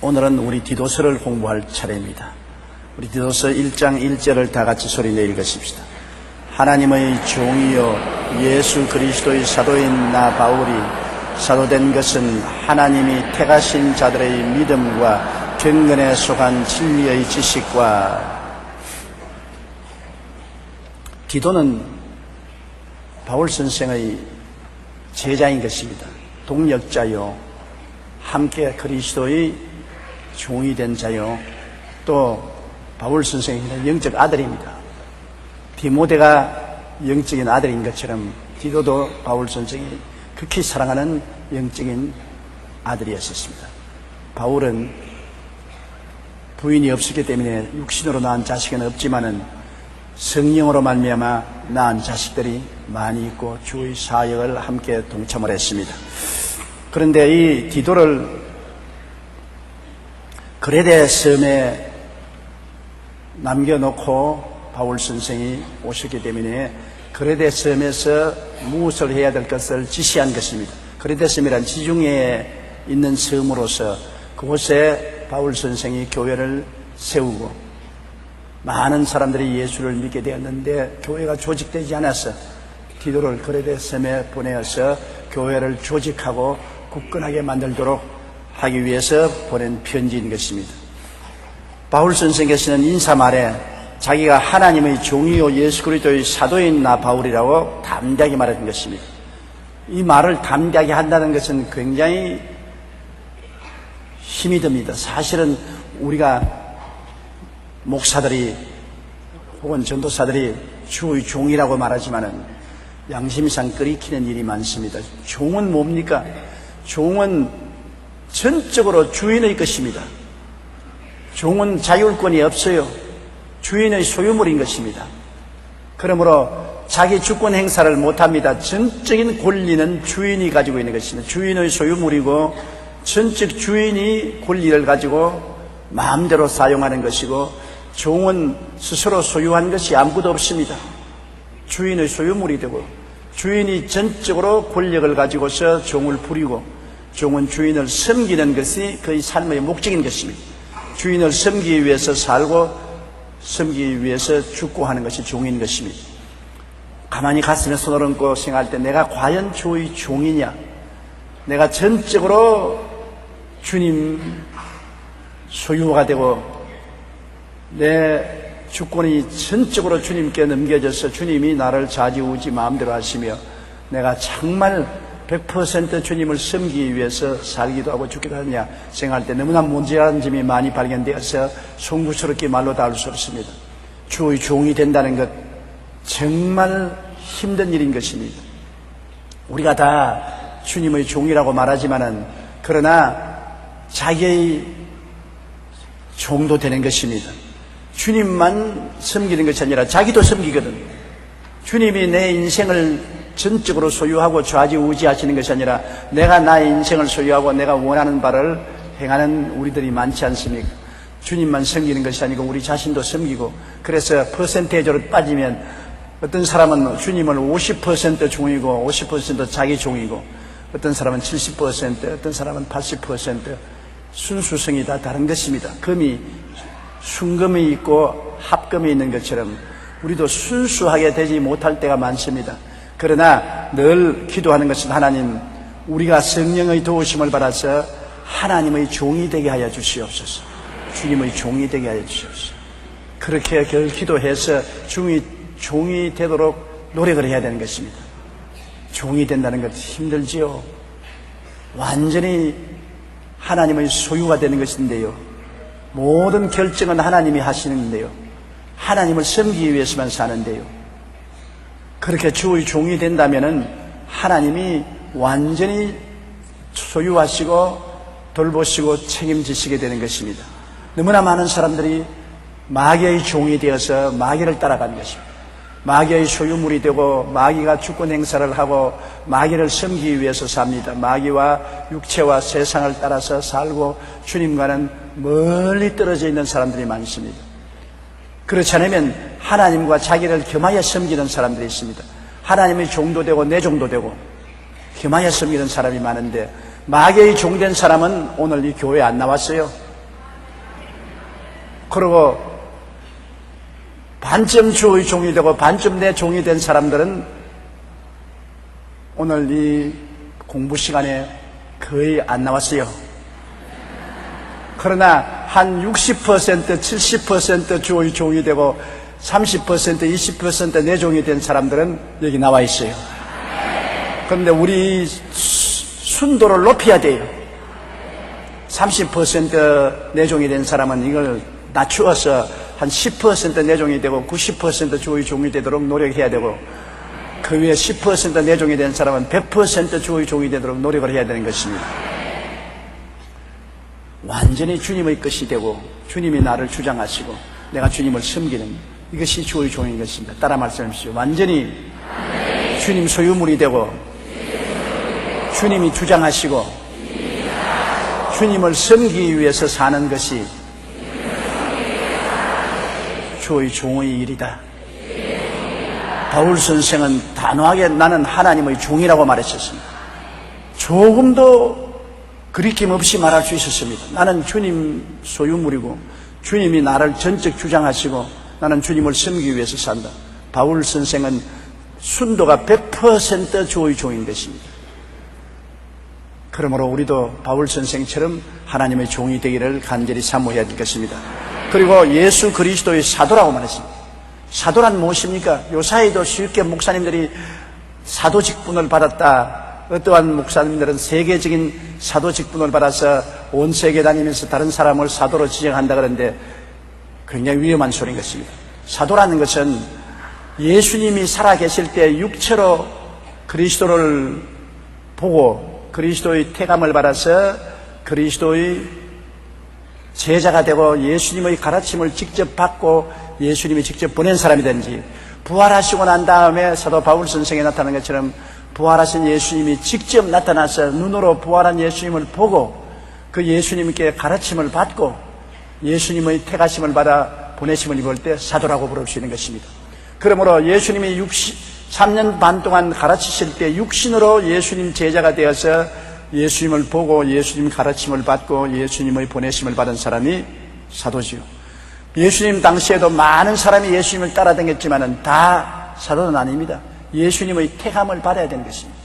오늘은 우리 디도서를 공부할 차례입니다. 우리 디도서 1장 1절을 다 같이 소리내 읽으십시다. 하나님의 종이요 예수 그리스도의 사도인 나 바울이 사도된 것은 하나님이 택하신 자들의 믿음과 경건에 속한 진리의 지식과. 디도는 바울 선생의 제자인 것입니다. 동역자요, 함께 그리스도의 종이 된 자요, 또 바울 선생의 영적 아들입니다. 디모데가 영적인 아들인 것처럼 디도도 바울 선생이 극히 사랑하는 영적인 아들이었습니다. 바울은 부인이 없었기 때문에 육신으로 낳은 자식은 없지만은 성령으로 말미암아 낳은 자식들이 많이 있고 주의 사역을 함께 동참을 했습니다. 그런데 이 디도를 그레데 섬에 남겨놓고 바울 선생이 오셨기 때문에 그레데 섬에서 무엇을 해야 될 것을 지시한 것입니다. 그레데 섬이란 지중해에 있는 섬으로서 그곳에 바울 선생이 교회를 세우고 많은 사람들이 예수를 믿게 되었는데 교회가 조직되지 않아서 디도를 그레데 섬에 보내어서 교회를 조직하고 굳건하게 만들도록 하기 위해서 보낸 편지인 것입니다. 바울 선생께서는 인사 말에 자기가 하나님의 종이요 예수 그리스도의 사도인 나 바울이라고 담대하게 말한 것입니다. 이 말을 담대하게 한다는 것은 굉장히 힘이 듭니다. 사실은 우리가 목사들이 혹은 전도사들이 주의 종이라고 말하지만은 양심상 끓이키는 일이 많습니다. 종은 뭡니까? 종은 전적으로 주인의 것입니다. 종은 자율권이 없어요. 주인의 소유물인 것입니다. 그러므로 자기 주권 행사를 못합니다. 전적인 권리는 주인이 가지고 있는 것입니다. 주인의 소유물이고 전적 주인이 권리를 가지고 마음대로 사용하는 것이고, 종은 스스로 소유한 것이 아무것도 없습니다. 주인의 소유물이 되고 주인이 전적으로 권력을 가지고서 종을 부리고, 종은 주인을 섬기는 것이 그의 삶의 목적인 것입니다. 주인을 섬기기 위해서 살고 섬기기 위해서 죽고 하는 것이 종인 것입니다. 가만히 가슴에 손을 얹고 생각할 때 내가 과연 주의 종이냐? 내가 전적으로 주님 소유가 되고 내 주권이 전적으로 주님께 넘겨져서 주님이 나를 좌지우지 마음대로 하시며 내가 정말 100% 주님을 섬기기 위해서 살기도 하고 죽기도 하느냐 생각할 때 너무나 문제라는 점이 많이 발견되어서 송구스럽게 말로 다 할 수 없습니다. 주의 종이 된다는 것 정말 힘든 일인 것입니다. 우리가 다 주님의 종이라고 말하지만은 그러나 자기의 종도 되는 것입니다. 주님만 섬기는 것이 아니라 자기도 섬기거든. 주님이 내 인생을 전적으로 소유하고 좌지우지하시는 것이 아니라 내가 나의 인생을 소유하고 내가 원하는 바를 행하는 우리들이 많지 않습니까? 주님만 섬기는 것이 아니고 우리 자신도 섬기고, 그래서 퍼센테이지로 빠지면 어떤 사람은 주님을 50% 종이고 50% 자기 종이고, 어떤 사람은 70%, 어떤 사람은 80% 순수성이 다 다른 것입니다. 금이 순금이 있고 합금이 있는 것처럼 우리도 순수하게 되지 못할 때가 많습니다. 그러나 늘 기도하는 것은 하나님, 우리가 성령의 도우심을 받아서 하나님의 종이 되게 하여 주시옵소서. 주님의 종이 되게 하여 주시옵소서. 그렇게 기도해서 종이 되도록 노력을 해야 되는 것입니다. 종이 된다는 것 힘들지요. 완전히 하나님의 소유가 되는 것인데요. 모든 결정은 하나님이 하시는데요. 하나님을 섬기기 위해서만 사는데요. 그렇게 주의 종이 된다면은 하나님이 완전히 소유하시고 돌보시고 책임지시게 되는 것입니다. 너무나 많은 사람들이 마귀의 종이 되어서 마귀를 따라가는 것입니다. 마귀의 소유물이 되고 마귀가 주권 행사를 하고 마귀를 섬기기 위해서 삽니다. 마귀와 육체와 세상을 따라서 살고 주님과는 멀리 떨어져 있는 사람들이 많습니다. 그렇지 않으면 하나님과 자기를 겸하여 섬기는 사람들이 있습니다. 하나님의 종도 되고 내 종도 되고 겸하여 섬기는 사람이 많은데, 마귀의 종된 사람은 오늘 이 교회에 안 나왔어요. 그리고 반쯤 주의 종이 되고 반쯤 내 종이 된 사람들은 오늘 이 공부 시간에 거의 안 나왔어요. 그러나 한 60%, 70% 주의 종이 되고 30%, 20% 내 종이 된 사람들은 여기 나와 있어요. 그런데 우리 순도를 높여야 돼요. 30% 내종이 된 사람은 이걸 낮추어서 한 10% 내종이 되고 90% 주의 종이 되도록 노력해야 되고, 그 위에 10% 내종이 된 사람은 100% 주의 종이 되도록 노력을 해야 되는 것입니다. 완전히 주님의 것이 되고 주님이 나를 주장하시고 내가 주님을 섬기는 이것이 주의 종인 것입니다. 따라 말씀하십시오. 완전히 주님 소유물이 되고 주님이 주장하시고 주님을 섬기기 위해서 사는 것이 주의 종의 일이다. 바울 선생은 단호하게 나는 하나님의 종이라고 말했었습니다. 조금도 그리낌 없이 말할 수 있었습니다. 나는 주님 소유물이고 주님이 나를 전적 주장하시고 나는 주님을 섬기기 위해서 산다. 바울 선생은 순도가 100% 주의 종인 것입니다. 그러므로 우리도 바울 선생처럼 하나님의 종이 되기를 간절히 사모해야 될 것입니다. 그리고 예수 그리스도의 사도라고 말했습니다. 사도란 무엇입니까? 요사이도 쉽게 목사님들이 사도 직분을 받았다, 어떠한 목사님들은 세계적인 사도 직분을 받아서 온 세계 다니면서 다른 사람을 사도로 지정한다 그러는데 굉장히 위험한 소리인 것입니다. 사도라는 것은 예수님이 살아계실 때 육체로 그리스도를 보고 그리스도의 태감을 받아서 그리스도의 제자가 되고 예수님의 가르침을 직접 받고 예수님이 직접 보낸 사람이든지, 부활하시고 난 다음에 사도 바울 선생이 나타난 것처럼 부활하신 예수님이 직접 나타나서 눈으로 부활한 예수님을 보고 그 예수님께 가르침을 받고 예수님의 택하심을 받아 보내심을 입을 때 사도라고 부를 수 있는 것입니다. 그러므로 예수님이 3년 반 동안 가르치실 때 육신으로 예수님 제자가 되어서 예수님을 보고 예수님 가르침을 받고 예수님의 보내심을 받은 사람이 사도지요. 예수님 당시에도 많은 사람이 예수님을 따라다녔지만 다 사도는 아닙니다. 예수님의 택함을 받아야 되는 것입니다.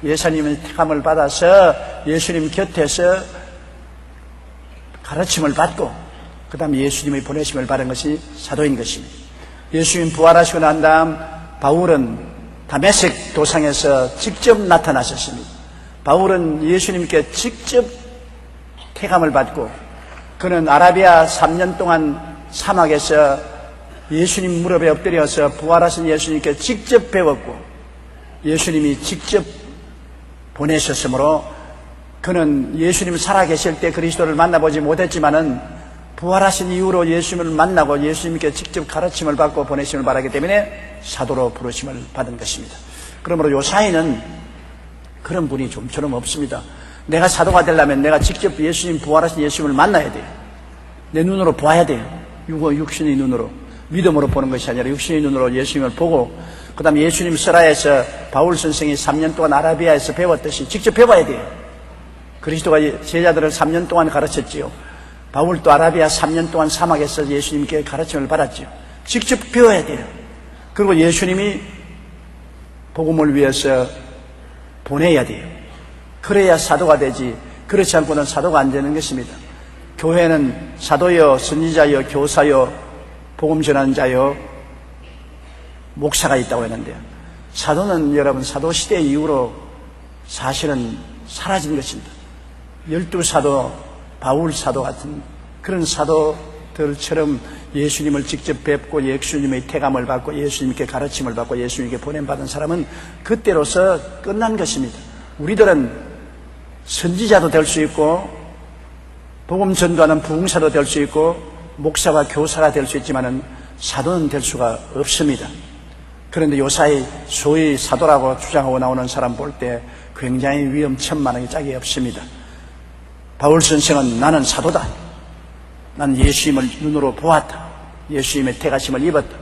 예수님의 택함을 받아서 예수님 곁에서 가르침을 받고 그 다음에 예수님의 보내심을 받은 것이 사도인 것입니다. 예수님 부활하시고 난 다음 바울은 다메섹 도상에서 직접 나타나셨습니다. 바울은 예수님께 직접 택함을 받고 그는 아라비아 3년 동안 사막에서 예수님 무릎에 엎드려서 부활하신 예수님께 직접 배웠고 예수님이 직접 보내셨으므로 그는 예수님 살아계실 때 그리스도를 만나보지 못했지만은 부활하신 이후로 예수님을 만나고 예수님께 직접 가르침을 받고 보내심을 받았기 때문에 사도로 부르심을 받은 것입니다. 그러므로 요사이는 그런 분이 좀처럼 없습니다. 내가 사도가 되려면 내가 직접 예수님 부활하신 예수님을 만나야 돼요. 내 눈으로 보아야 돼요. 육신의 눈으로, 믿음으로 보는 것이 아니라 육신의 눈으로 예수님을 보고 그 다음에 예수님 설하에서 바울 선생이 3년 동안 아라비아에서 배웠듯이 직접 배워야 돼요. 그리스도가 제자들을 3년 동안 가르쳤지요. 바울도 아라비아 3년 동안 사막에서 예수님께 가르침을 받았지요. 직접 배워야 돼요. 그리고 예수님이 복음을 위해서 보내야 돼요. 그래야 사도가 되지, 그렇지 않고는 사도가 안 되는 것입니다. 교회는 사도요, 선지자요, 교사요, 복음 전환자요, 목사가 있다고 했는데요. 사도는 여러분 사도시대 이후로 사실은 사라진 것입니다. 12사도, 바울 사도 같은 그런 사도들처럼 예수님을 직접 뵙고 예수님의 태감을 받고 예수님께 가르침을 받고 예수님께 보냄받은 사람은 그때로서 끝난 것입니다. 우리들은 선지자도 될 수 있고 복음 전도하는 부흥사도 될 수 있고 목사와 교사가 될 수 있지만은 사도는 될 수가 없습니다. 그런데 요사이 소위 사도라고 주장하고 나오는 사람 볼 때 굉장히 위험천만하게 짝이 없습니다. 바울 선생은 나는 사도다. 난 예수님을 눈으로 보았다. 예수님의 택하심을 입었다.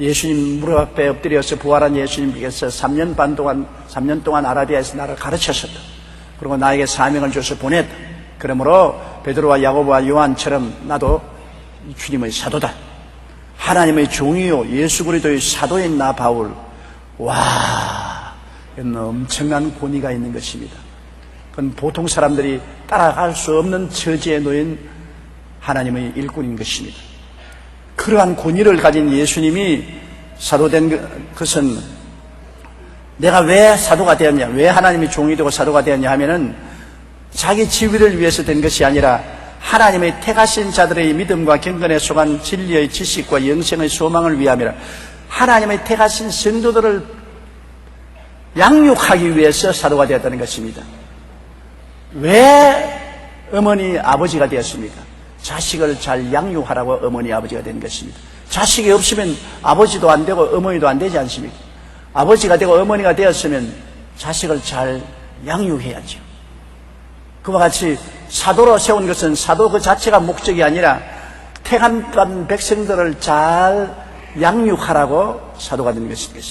예수님 무릎 앞에 엎드려서 부활한 예수님께서 3년 동안 아라비아에서 나를 가르쳤었다. 그리고 나에게 사명을 줘서 보냈다. 그러므로 베드로와 야고보와 요한처럼 나도 주님의 사도다. 하나님의 종이요 예수 그리스도의 사도인 나 바울. 와, 이건 엄청난 권위가 있는 것입니다. 그건 보통 사람들이 따라갈 수 없는 처지에 놓인 하나님의 일꾼인 것입니다. 그러한 권위를 가진 예수님이 사도된 것은 내가 왜 사도가 되었냐, 왜 하나님의 종이 되고 사도가 되었냐 하면은 자기 지위를 위해서 된 것이 아니라 하나님의 택하신 자들의 믿음과 경건에 속한 진리의 지식과 영생의 소망을 위함이라. 하나님의 택하신 성도들을 양육하기 위해서 사도가 되었다는 것입니다. 왜 어머니 아버지가 되었습니까? 자식을 잘 양육하라고 어머니 아버지가 된 것입니다. 자식이 없으면 아버지도 안 되고 어머니도 안 되지 않습니까? 아버지가 되고 어머니가 되었으면 자식을 잘 양육해야죠. 그와 같이 사도로 세운 것은 사도 그 자체가 목적이 아니라 택한 백성들을 잘 양육하라고 사도가 된 것입니다.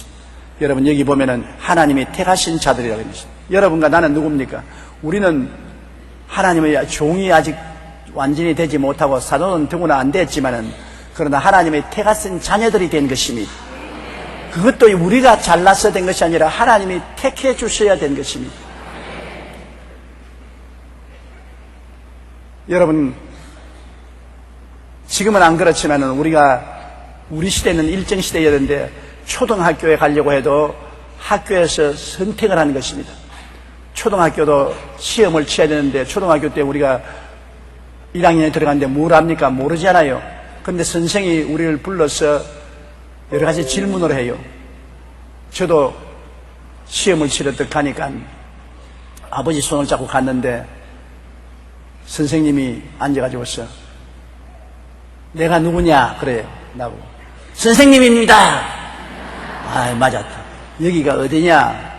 여러분 여기 보면은 하나님이 택하신 자들이라고 합니다. 여러분과 나는 누굽니까? 우리는 하나님의 종이 아직 완전히 되지 못하고 사도는 더구나 안 됐지만은 그러나 하나님의 택하신 자녀들이 된 것입니다. 그것도 우리가 잘나서 된 것이 아니라 하나님이 택해 주셔야 된 것입니다. 여러분 지금은 안 그렇지만은 우리 시대는 일정 시대였는데 초등학교에 가려고 해도 학교에서 선택을 하는 것입니다. 초등학교도 시험을 쳐야 되는데 초등학교 때 우리가 1학년에 들어갔는데 뭘 합니까? 모르잖아요. 그런데 선생이 우리를 불러서 여러 가지 질문을 해요. 저도 시험을 치렀듯 가니까 아버지 손을 잡고 갔는데 선생님이 앉아가지고서 내가 누구냐? 그래요. 나보고 선생님입니다. 아, 맞았다. 여기가 어디냐?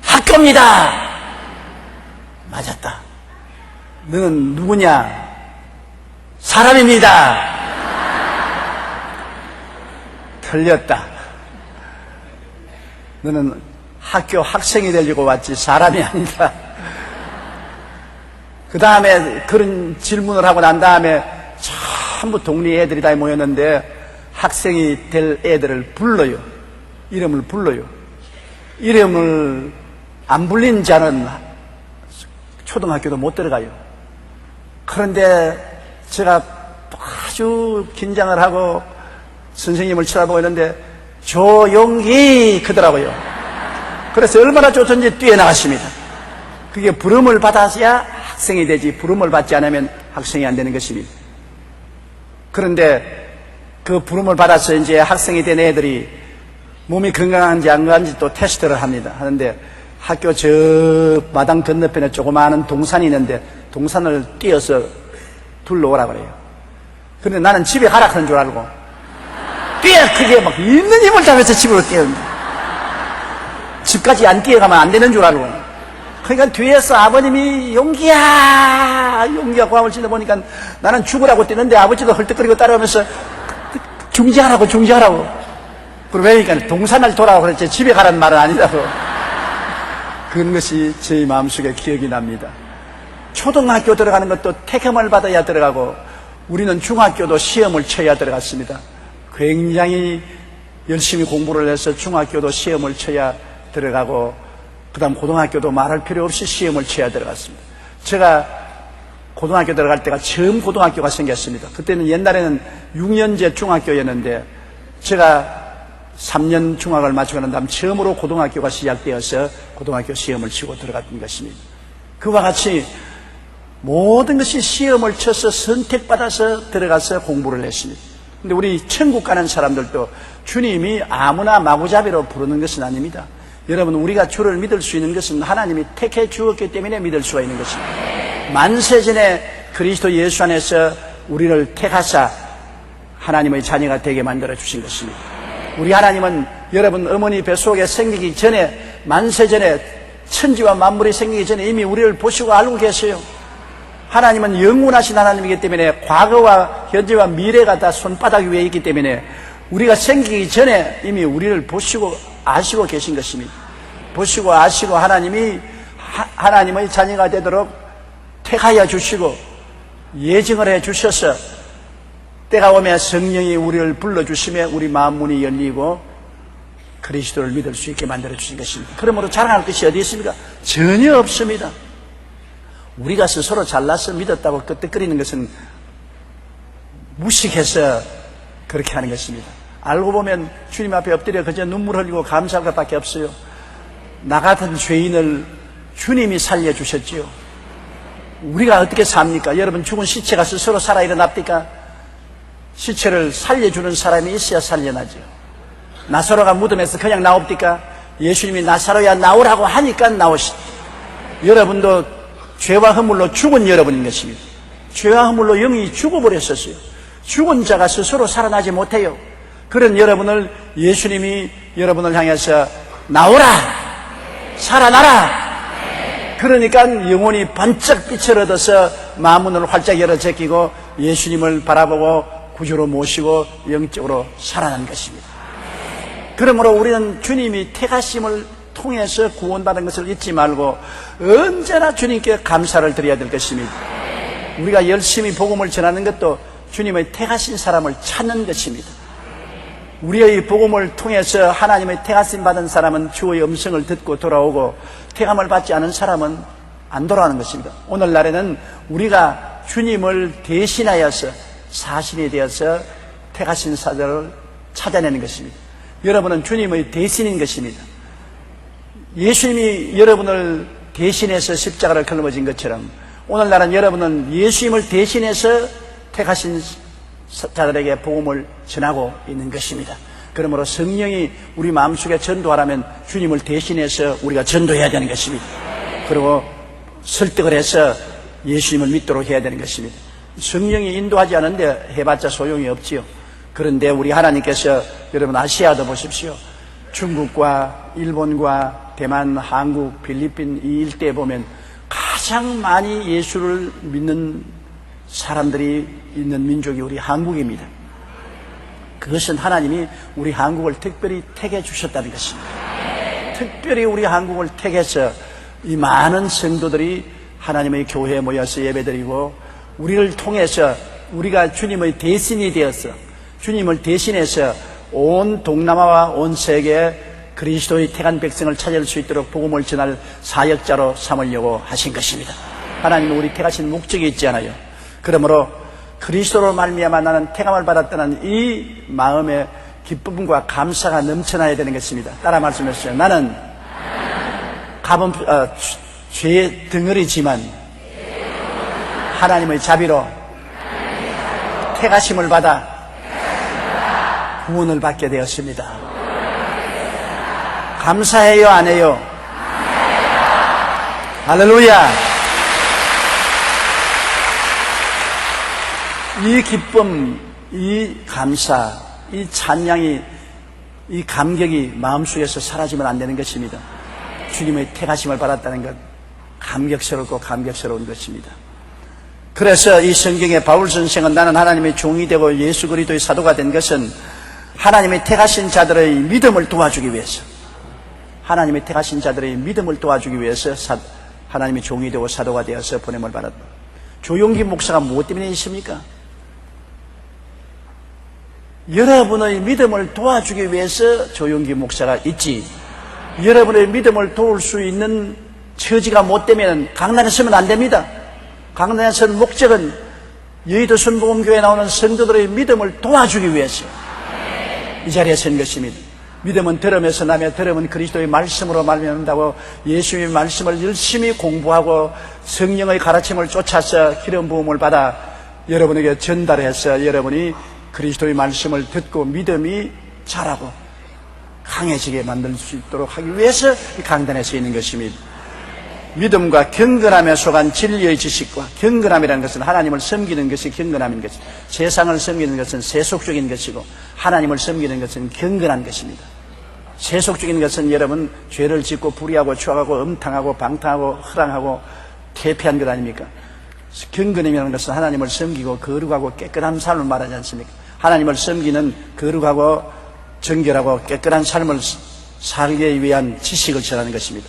학교입니다. 맞았다. 너는 누구냐? 사람입니다. 틀렸다. 너는 학교 학생이 되려고 왔지 사람이 아니다. 그 다음에 그런 질문을 하고 난 다음에 전부 동네 애들이 다 모였는데 학생이 될 애들을 불러요. 이름을 불러요. 이름을 안 불린 자는 초등학교도 못 들어가요. 그런데 제가 아주 긴장을 하고 선생님을 쳐다보고 있는데 조용히 크더라고요. 그래서 얼마나 좋던지 뛰어나갔습니다. 그게 부름을 받아야 학생이 되지 부름을 받지 않으면 학생이 안 되는 것입니다. 그런데 그 부름을 받아서 이제 학생이 된 애들이 몸이 건강한지 안 건강한지 또 테스트를 합니다. 하는데 학교 저 마당 건너편에 조그마한 동산이 있는데 동산을 뛰어서 둘러오라 그래요. 그런데 나는 집에 가라 그런 줄 알고 크게 막 있는 힘을 다해서 집으로 뛰어옵니다. 집까지 안 뛰어가면 안 되는 줄 알고. 그러니까 뒤에서 아버님이 용기야 고함을 치다 보니까 나는 죽으라고 뛰는데 아버지도 헐떡거리고 따라오면서 중지하라고 그러니까 동산을 돌아오고 그랬지 집에 가라는 말은 아니라고. 그런 것이 제 마음속에 기억이 납니다. 초등학교 들어가는 것도 택함을 받아야 들어가고 우리는 중학교도 시험을 쳐야 들어갔습니다. 굉장히 열심히 공부를 해서 중학교도 시험을 쳐야 들어가고 그 다음 고등학교도 말할 필요 없이 시험을 쳐야 들어갔습니다. 제가 고등학교 들어갈 때가 처음 고등학교가 생겼습니다. 그때는 옛날에는 6년제 중학교였는데 제가 3년 중학을 마치고 난 다음 처음으로 고등학교가 시작되어서 고등학교 시험을 치고 들어갔던 것입니다. 그와 같이 모든 것이 시험을 쳐서 선택받아서 들어가서 공부를 했습니다. 근데 우리 천국 가는 사람들도 주님이 아무나 마구잡이로 부르는 것은 아닙니다. 여러분 우리가 주를 믿을 수 있는 것은 하나님이 택해 주었기 때문에 믿을 수가 있는 것입니다. 만세전에 그리스도 예수 안에서 우리를 택하사 하나님의 자녀가 되게 만들어 주신 것입니다. 우리 하나님은 여러분 어머니 뱃속에 생기기 전에 만세전에 천지와 만물이 생기기 전에 이미 우리를 보시고 알고 계세요. 하나님은 영원하신 하나님이기 때문에 과거와 현재와 미래가 다 손바닥 위에 있기 때문에 우리가 생기기 전에 이미 우리를 보시고 아시고 계신 것입니다. 보시고 아시고 하나님이 하나님의 자녀가 되도록 택하여 주시고 예정을 해 주셔서 때가 오면 성령이 우리를 불러주시며 우리 마음 문이 열리고 그리스도를 믿을 수 있게 만들어주신 것입니다. 그러므로 자랑할 것이 어디 있습니까? 전혀 없습니다. 우리가 스스로 잘나서 믿었다고 끄떡거리는 것은 무식해서 그렇게 하는 것입니다. 알고 보면 주님 앞에 엎드려 그저 눈물 흘리고 감사할 것밖에 없어요. 나 같은 죄인을 주님이 살려주셨지요. 우리가 어떻게 삽니까? 여러분, 죽은 시체가 스스로 살아 일어납니까? 시체를 살려주는 사람이 있어야 살려나죠. 나사로가 무덤에서 그냥 나옵니까? 예수님이 나사로야 나오라고 하니까 나오시죠. 여러분도 죄와 허물로 죽은 여러분인 것입니다. 죄와 허물로 영이 죽어버렸었어요. 죽은 자가 스스로 살아나지 못해요. 그런 여러분을 예수님이 여러분을 향해서 나오라! 살아나라! 그러니까 영혼이 번쩍 빛을 얻어서 마음문을 활짝 열어 제끼고 예수님을 바라보고 구주로 모시고 영적으로 살아난 것입니다. 그러므로 우리는 주님이 택하심을 통해서 구원받은 것을 잊지 말고 언제나 주님께 감사를 드려야 될 것입니다. 우리가 열심히 복음을 전하는 것도 주님의 택하신 사람을 찾는 것입니다. 우리의 복음을 통해서 하나님의 택하심 받은 사람은 주의 음성을 듣고 돌아오고 택함을 받지 않은 사람은 안 돌아오는 것입니다. 오늘날에는 우리가 주님을 대신하여서 사신이 되어서 택하신 사들을 찾아내는 것입니다. 여러분은 주님의 대신인 것입니다. 예수님이 여러분을 대신해서 십자가를 걸어진 것처럼 오늘날은 여러분은 예수님을 대신해서 택하신 자들에게 복음을 전하고 있는 것입니다. 그러므로 성령이 우리 마음속에 전도하라면 주님을 대신해서 우리가 전도해야 되는 것입니다. 그리고 설득을 해서 예수님을 믿도록 해야 되는 것입니다. 성령이 인도하지 않은데 해봤자 소용이 없지요. 그런데 우리 하나님께서 여러분 아시아도 보십시오. 중국과 일본과 대만, 한국, 필리핀 이 일대에 보면 가장 많이 예수를 믿는 사람들이 있는 민족이 우리 한국입니다. 그것은 하나님이 우리 한국을 특별히 택해 주셨다는 것입니다. 특별히 우리 한국을 택해서 이 많은 성도들이 하나님의 교회에 모여서 예배드리고 우리를 통해서 우리가 주님의 대신이 되어서 주님을 대신해서 온 동남아와 온 세계에 그리스도의 택한 백성을 찾을 수 있도록 복음을 전할 사역자로 삼으려고 하신 것입니다. 하나님은 우리 택하신 목적이 있지 않아요. 그러므로 그리스도로 말미암아 나는 택함을 받았다는 이 마음의 기쁨과 감사가 넘쳐나야 되는 것입니다. 따라 말씀하시죠. 나는 죄의 덩어리지만 하나님의 자비로 택하심을 받아 구원을 받게 되었습니다. 감사해요, 안 해요? 할렐루야! 이 기쁨, 이 감사, 이 찬양이, 이 감격이 마음속에서 사라지면 안 되는 것입니다. 주님의 택하심을 받았다는 것, 감격스럽고 감격스러운 것입니다. 그래서 이 성경에 바울 선생은 나는 하나님의 종이 되고 예수 그리스도의 사도가 된 것은 하나님의 택하신 자들의 믿음을 도와주기 위해서, 하나님의 택하신 자들의 믿음을 도와주기 위해서 하나님의 종이 되고 사도가 되어서 보냄을 받았다. 조용기 목사가 무엇 때문에 있습니까? 여러분의 믿음을 도와주기 위해서 조용기 목사가 있지, 여러분의 믿음을 도울 수 있는 처지가 못 되면 강단에 서면 안 됩니다. 강단에 선 목적은 여의도 순복음교회에 나오는 성도들의 믿음을 도와주기 위해서 이 자리에 선 것입니다. 믿음은 들음에서 나며 들음은 그리스도의 말씀으로 말미암는다고 예수님의 말씀을 열심히 공부하고 성령의 가르침을 쫓아서 기름 부음을 받아 여러분에게 전달해서 여러분이 그리스도의 말씀을 듣고 믿음이 자라고 강해지게 만들 수 있도록 하기 위해서 이 강단에 서 있는 것입니다. 믿음과 경건함에 속한 진리의 지식과, 경건함이라는 것은 하나님을 섬기는 것이 경건함인 것입니다. 세상을 섬기는 것은 세속적인 것이고 하나님을 섬기는 것은 경건한 것입니다. 세속적인 것은 여러분 죄를 짓고 불의하고 추악하고 음탕하고 방탕하고 허랑하고 퇴폐한 것 아닙니까? 경건함이라는 것은 하나님을 섬기고 거룩하고 깨끗한 삶을 말하지 않습니까? 하나님을 섬기는 거룩하고 정결하고 깨끗한 삶을 살기 위한 지식을 전하는 것입니다.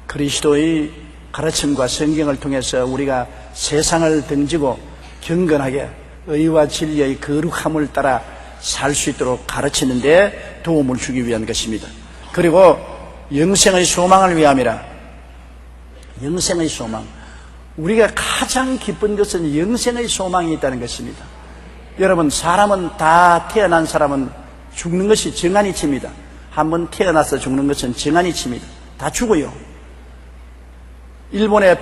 그리스도의 가르침과 성경을 통해서 우리가 세상을 등지고 경건하게 의와 진리의 거룩함을 따라 살 수 있도록 가르치는데 도움을 주기 위한 것입니다. 그리고 영생의 소망을 위함이라. 영생의 소망. 우리가 가장 기쁜 것은 영생의 소망이 있다는 것입니다. 여러분, 사람은 다 태어난 사람은 죽는 것이 정한이치입니다. 한번 태어나서 죽는 것은 정한이치입니다. 다 죽어요. 일본에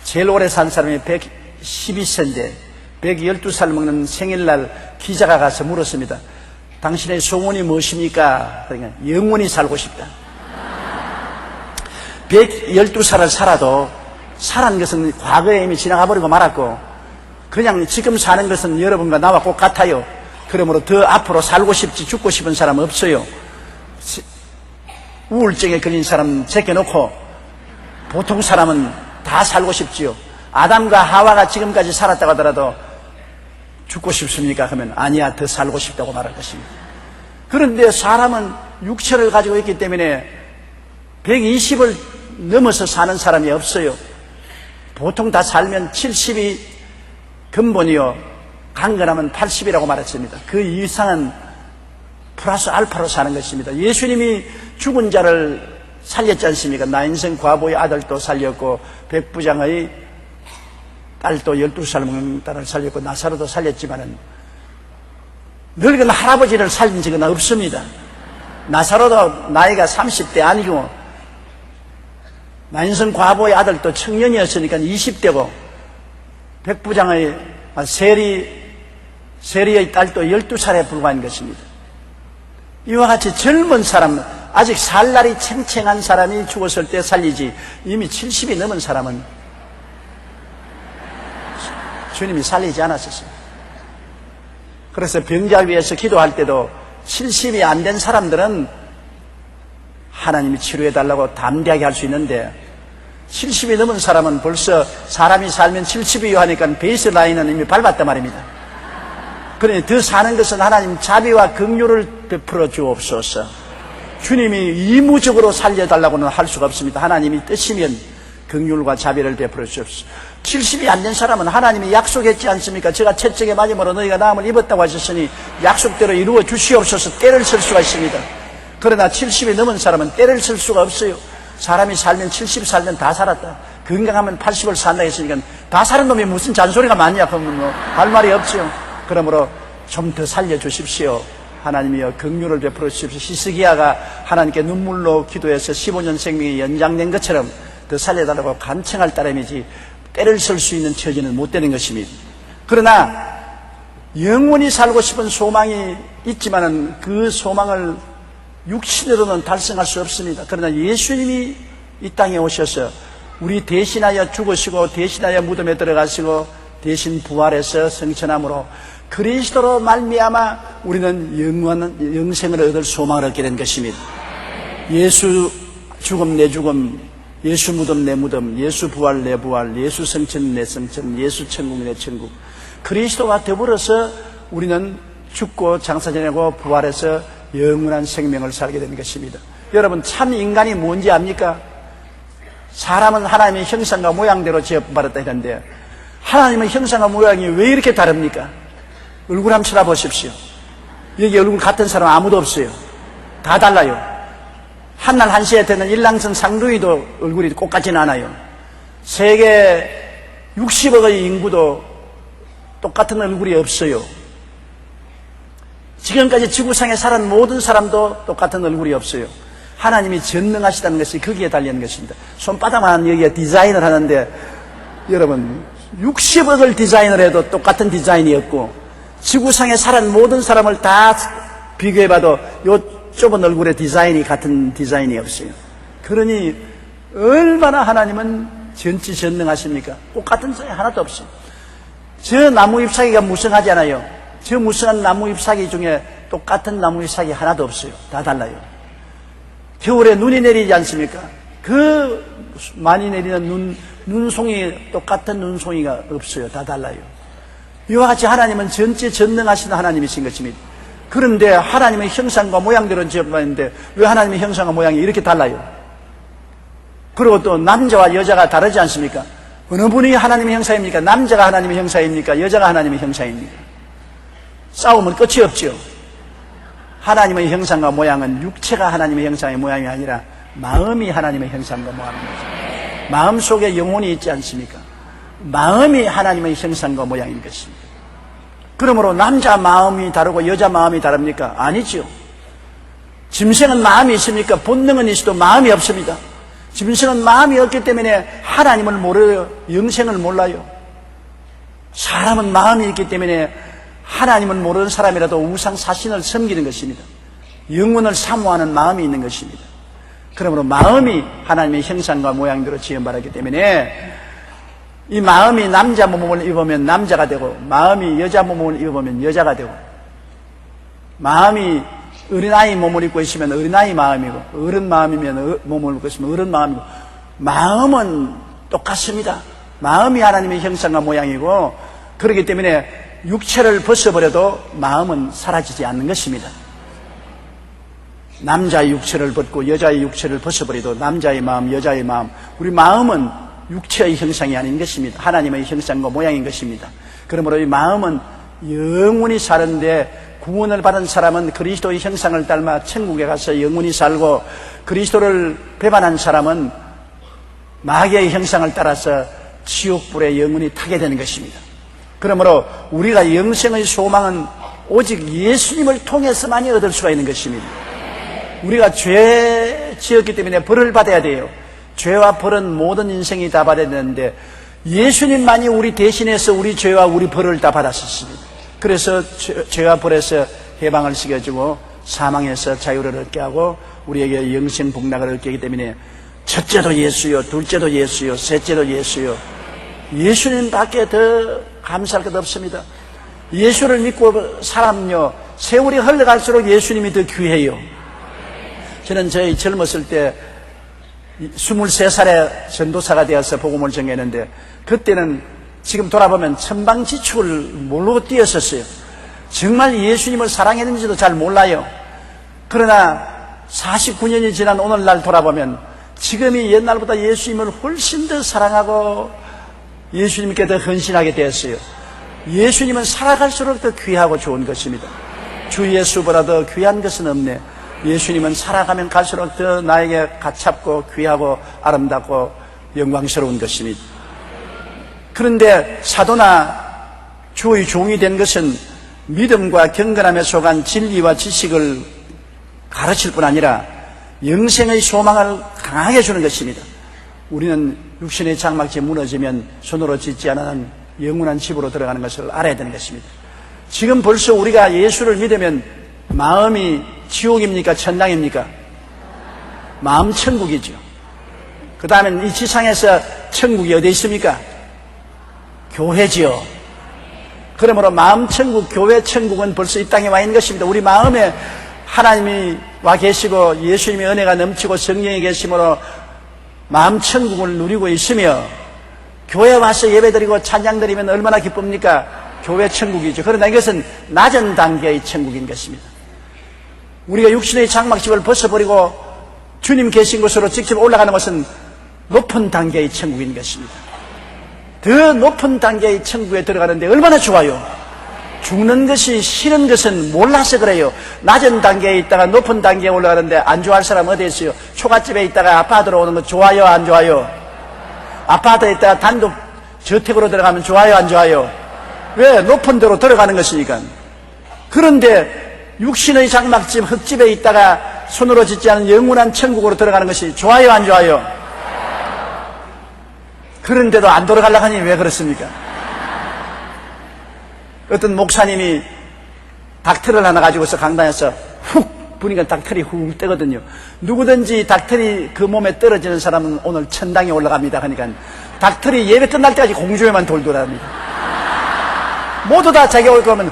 제일 오래 산 사람이 112세인데 112살 먹는 생일날 기자가 가서 물었습니다. 당신의 소원이 무엇입니까? 그러니까 영원히 살고 싶다. 112살을 살아도 살은 것은 과거에 이미 지나가 버리고 말았고 그냥 지금 사는 것은 여러분과 나와 꼭 같아요. 그러므로 더 앞으로 살고 싶지 죽고 싶은 사람 없어요. 우울증에 걸린 사람 제껴놓고 보통 사람은 다 살고 싶지요. 아담과 하와가 지금까지 살았다고 하더라도 죽고 싶습니까? 하면 아니야, 더 살고 싶다고 말할 것입니다. 그런데 사람은 육체를 가지고 있기 때문에 120을 넘어서 사는 사람이 없어요. 보통 다 살면 70이 근본이요, 강건하면 80이라고 말했습니다. 그 이상은 플러스 알파로 사는 것입니다. 예수님이 죽은 자를 살렸지 않습니까? 나인성 과부의 아들도 살렸고 백부장의 딸도 12살 먹는 딸을 살렸고 나사로도 살렸지만은 늙은 할아버지를 살린 적은 없습니다. 나사로도 나이가 30대 아니고 나인성 과부의 아들도 청년이었으니까 20대고 백부장의 세리의 딸도 12살에 불과한 것입니다. 이와 같이 젊은 사람, 아직 살 날이 챙챙한 사람이 죽었을 때 살리지 이미 70이 넘은 사람은 주님이 살리지 않았었어요. 그래서 병자 위에서 기도할 때도 70이 안 된 사람들은 하나님이 치료해달라고 담대하게 할 수 있는데 70이 넘은 사람은 벌써 사람이 살면 70이요 하니까 베이스 라인은 이미 밟았단 말입니다. 그러니 더 사는 것은 하나님 자비와 긍휼을 베풀어 주옵소서. 주님이 의무적으로 살려달라고는 할 수가 없습니다. 하나님이 뜻이면 긍휼과 자비를 베풀어 주옵소서. 70이 안 된 사람은 하나님이 약속했지 않습니까? 제가 채찍에 맞음으로 너희가 나음을 입었다고 하셨으니 약속대로 이루어 주시옵소서. 때를 쓸 수가 있습니다. 그러나 70이 넘은 사람은 때를 쓸 수가 없어요. 사람이 살면 70 살면 다 살았다. 건강하면 80을 산다 했으니까 다 사는 놈이 무슨 잔소리가 많냐? 그러면 뭐 할 말이 없죠. 그러므로 좀 더 살려주십시오. 하나님이여 긍휼을 베풀어 주십시오. 히스기야가 하나님께 눈물로 기도해서 15년 생명이 연장된 것처럼 더 살려달라고 간청할 따름이지 때를 쓸 수 있는 처지는 못 되는 것입니다. 그러나 영원히 살고 싶은 소망이 있지만은 그 소망을 육신으로는 달성할 수 없습니다. 그러나 예수님이 이 땅에 오셔서 우리 대신하여 죽으시고 대신하여 무덤에 들어가시고 대신 부활해서 성천함으로 그리스도로 말미암아 우리는 영원한 영생을 얻을 소망을 얻게 된 것입니다. 예수 죽음 내 죽음, 예수 무덤 내 무덤, 예수 부활 내 부활, 예수 성천 내 성천, 예수 천국 내 천국. 그리스도와 더불어서 우리는 죽고 장사 지내고 부활해서 영원한 생명을 살게 된 것입니다. 여러분, 참 인간이 뭔지 압니까? 사람은 하나님의 형상과 모양대로 지어받았다 했는데 하나님의 형상과 모양이 왜 이렇게 다릅니까? 얼굴 한번 쳐다보십시오. 여기 얼굴 같은 사람 아무도 없어요. 다 달라요. 한날 한시에 되는 일랑성 상루이도 얼굴이 똑같지는 않아요. 세계 60억의 인구도 똑같은 얼굴이 없어요. 지금까지 지구상에 살은 모든 사람도 똑같은 얼굴이 없어요. 하나님이 전능하시다는 것이 거기에 달리는 것입니다. 손바닥만 여기에 디자인을 하는데 여러분 60억을 디자인을 해도 똑같은 디자인이 없고 지구상에 살은 모든 사람을 다 비교해봐도 요 좁은 얼굴에 디자인이 같은 디자인이 없어요. 그러니 얼마나 하나님은 전지전능하십니까? 똑같은 사이 하나도 없어요. 저 나무 잎사귀가 무성하지 않아요. 저 무성한 나무 잎사귀 중에 똑같은 나무 잎사귀 하나도 없어요. 다 달라요. 겨울에 눈이 내리지 않습니까? 그 많이 내리는 눈송이, 똑같은 눈송이가 없어요. 다 달라요. 이와 같이 하나님은 전지전능하신 하나님이신 것입니다. 그런데 하나님의 형상과 모양대로 지어봤는데 왜 하나님의 형상과 모양이 이렇게 달라요? 그리고 또 남자와 여자가 다르지 않습니까? 어느 분이 하나님의 형상입니까? 남자가 하나님의 형상입니까? 여자가 하나님의 형상입니까? 싸움은 끝이 없죠. 하나님의 형상과 모양은 육체가 하나님의 형상의 모양이 아니라 마음이 하나님의 형상과 모양입니다. 마음 속에 영혼이 있지 않습니까? 마음이 하나님의 형상과 모양인 것입니다. 그러므로 남자 마음이 다르고 여자 마음이 다릅니까? 아니죠. 짐승은 마음이 있습니까? 본능은 있어도 마음이 없습니다. 짐승은 마음이 없기 때문에 하나님을 모르요, 영생을 몰라요. 사람은 마음이 있기 때문에 하나님을 모르는 사람이라도 우상 사신을 섬기는 것입니다. 영혼을 사모하는 마음이 있는 것입니다. 그러므로 마음이 하나님의 형상과 모양대로 지음받았기 때문에 이 마음이 남자 몸을 입으면 남자가 되고, 마음이 여자 몸을 입으면 여자가 되고, 마음이 어린아이 몸을 입고 있으면 어린아이 마음이고, 어른 마음이면 몸을 입고 있으면 어른 마음이고, 마음은 똑같습니다. 마음이 하나님의 형상과 모양이고, 그렇기 때문에 육체를 벗어버려도 마음은 사라지지 않는 것입니다. 남자의 육체를 벗고 여자의 육체를 벗어버려도 남자의 마음, 여자의 마음, 우리 마음은 육체의 형상이 아닌 것입니다. 하나님의 형상과 모양인 것입니다. 그러므로 이 마음은 영원히 사는데, 구원을 받은 사람은 그리스도의 형상을 닮아 천국에 가서 영원히 살고, 그리스도를 배반한 사람은 마귀의 형상을 따라서 지옥불에 영원히 타게 되는 것입니다. 그러므로 우리가 영생의 소망은 오직 예수님을 통해서만이 얻을 수가 있는 것입니다. 우리가 죄 지었기 때문에 벌을 받아야 돼요. 죄와 벌은 모든 인생이 다 받아야 되는데, 예수님만이 우리 대신해서 우리 죄와 우리 벌을 다 받았었습니다. 그래서 죄와 벌에서 해방을 시켜주고 사망에서 자유를 얻게 하고 우리에게 영생 복락을 얻게 하기 때문에 첫째도 예수요, 둘째도 예수요, 셋째도 예수요. 예수님밖에 더 감사할 것 없습니다. 예수를 믿고 살았요, 세월이 흘러갈수록 예수님이 더 귀해요. 저는 저희 젊었을 때 23살에 전도사가 되어서 복음을 전했는데, 그때는 지금 돌아보면 천방지축을 모르고 뛰었었어요. 정말 예수님을 사랑했는지도 잘 몰라요. 그러나 49년이 지난 오늘날 돌아보면 지금이 옛날보다 예수님을 훨씬 더 사랑하고 예수님께 더 헌신하게 되었어요. 예수님은 살아갈수록 더 귀하고 좋은 것입니다. 주 예수보다 더 귀한 것은 없네. 예수님은 살아가면 갈수록 더 나에게 가깝고 귀하고 아름답고 영광스러운 것입니다. 그런데 사도나 주의 종이 된 것은 믿음과 경건함에 속한 진리와 지식을 가르칠 뿐 아니라 영생의 소망을 강하게 주는 것입니다. 우리는 육신의 장막이 무너지면 손으로 짓지 않은 영원한 집으로 들어가는 것을 알아야 되는 것입니다. 지금 벌써 우리가 예수를 믿으면 마음이 지옥입니까? 천당입니까? 마음 천국이죠. 그 다음에 이 지상에서 천국이 어디 있습니까? 교회지요. 그러므로 마음 천국, 교회 천국은 벌써 이 땅에 와 있는 것입니다. 우리 마음에 하나님이 와 계시고 예수님의 은혜가 넘치고 성령이 계심으로 마음 천국을 누리고 있으며, 교회 와서 예배드리고 찬양드리면 얼마나 기쁩니까? 교회 천국이죠. 그러나 이것은 낮은 단계의 천국인 것입니다. 우리가 육신의 장막집을 벗어버리고 주님 계신 곳으로 직접 올라가는 것은 높은 단계의 천국인 것입니다. 더 높은 단계의 천국에 들어가는데 얼마나 좋아요. 죽는 것이 싫은 것은 몰라서 그래요. 낮은 단계에 있다가 높은 단계에 올라가는데 안 좋아할 사람 어디 있어요? 초가집에 있다가 아파트로 오는 거 좋아요, 안 좋아요? 아파트에 있다가 단독 저택으로 들어가면 좋아요, 안 좋아요? 왜? 높은 데로 들어가는 것이니까. 그런데 육신의 장막집, 흙집에 있다가 손으로 짓지 않은 영원한 천국으로 들어가는 것이 좋아요, 안 좋아요? 그런데도 안 돌아가려고 하니 왜 그렇습니까? 어떤 목사님이 닥터를 하나 가지고서 강단에서 훅 부니까 닥터리 훅 뜨거든요. 누구든지 닥터리 그 몸에 떨어지는 사람은 오늘 천당에 올라갑니다. 그러니까 닥터리 예배 끝날 때까지 공중에만 돌돌합니다. 모두 다 자기 올 거면